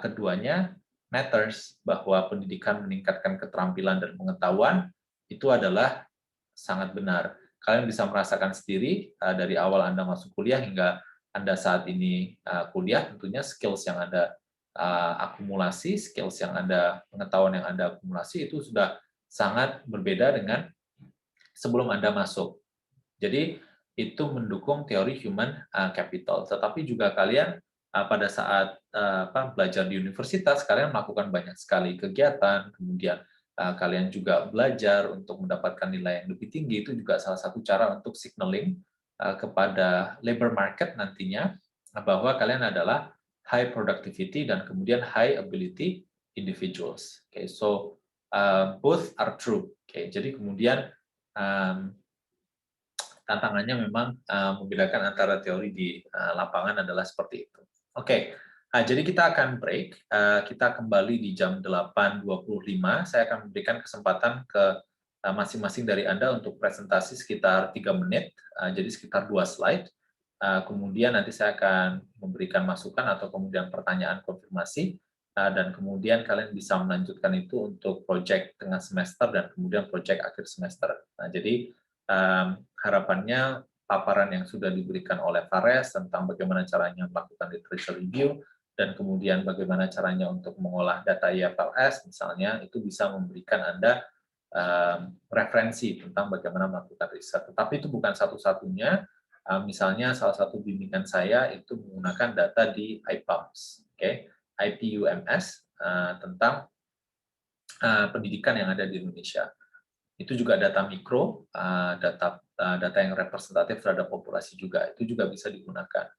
keduanya matters, bahwa pendidikan meningkatkan keterampilan dan pengetahuan itu adalah sangat benar. Kalian bisa merasakan sendiri dari awal Anda masuk kuliah hingga Anda saat ini kuliah, tentunya skills yang Anda akumulasi, skills yang Anda, pengetahuan yang Anda akumulasi itu sudah sangat berbeda dengan sebelum Anda masuk. Jadi itu mendukung teori human capital. Tetapi juga kalian pada saat belajar di universitas, kalian melakukan banyak sekali kegiatan, kemudian kalian juga belajar untuk mendapatkan nilai yang lebih tinggi, itu juga salah satu cara untuk signaling kepada labor market nantinya bahwa kalian adalah high productivity dan kemudian high ability individuals. Okay, so both are true. Okay, jadi kemudian tantangannya memang membedakan antara teori di lapangan adalah seperti itu. Oke, jadi kita akan break. Kita kembali di jam 8.25. Saya akan memberikan kesempatan ke masing-masing dari Anda untuk presentasi sekitar 3 menit, jadi sekitar 2 slide. Kemudian nanti saya akan memberikan masukan atau kemudian pertanyaan konfirmasi, dan kemudian kalian bisa melanjutkan itu untuk proyek tengah semester dan kemudian proyek akhir semester. Nah, jadi harapannya paparan yang sudah diberikan oleh Fares tentang bagaimana caranya melakukan literature review dan kemudian bagaimana caranya untuk mengolah data IFRS misalnya, itu bisa memberikan Anda referensi tentang bagaimana melakukan riset. Tetapi itu bukan satu-satunya. Misalnya salah satu bimbingan saya itu menggunakan data di IPUMS, IPUMS, tentang pendidikan yang ada di Indonesia. Itu juga data mikro, data yang representatif terhadap populasi juga, itu juga bisa digunakan.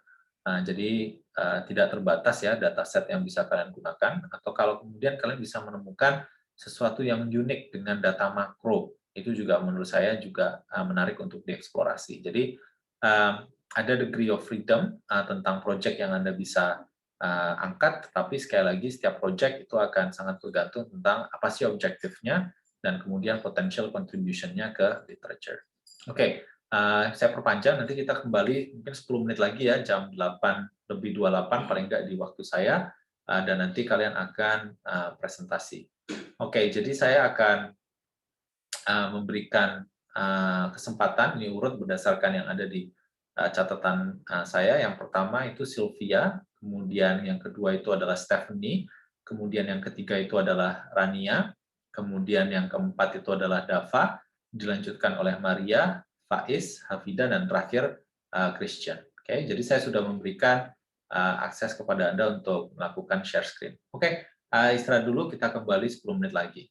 Jadi tidak terbatas ya dataset yang bisa kalian gunakan, atau kalau kemudian kalian bisa menemukan sesuatu yang unik dengan data makro, itu juga menurut saya juga menarik untuk dieksplorasi. Jadi ada degree of freedom tentang project yang Anda bisa angkat, tapi sekali lagi setiap project itu akan sangat bergantung tentang apa sih objektifnya dan kemudian potential contribution-nya ke literature. Oke, saya perpanjang, nanti kita kembali mungkin 10 menit lagi ya, jam 8:28 paling nggak di waktu saya, dan nanti kalian akan presentasi. Oke, jadi saya akan memberikan kesempatan, ini urut berdasarkan yang ada di catatan saya. Yang pertama itu Sylvia, kemudian yang kedua itu adalah Stephanie, kemudian yang ketiga itu adalah Rania, kemudian yang keempat itu adalah Dava, dilanjutkan oleh Maria, Faiz, Hafida, dan terakhir Christian. Oke, jadi saya sudah memberikan akses kepada Anda untuk melakukan share screen. Oke, istirahat dulu, kita kembali 10 menit lagi.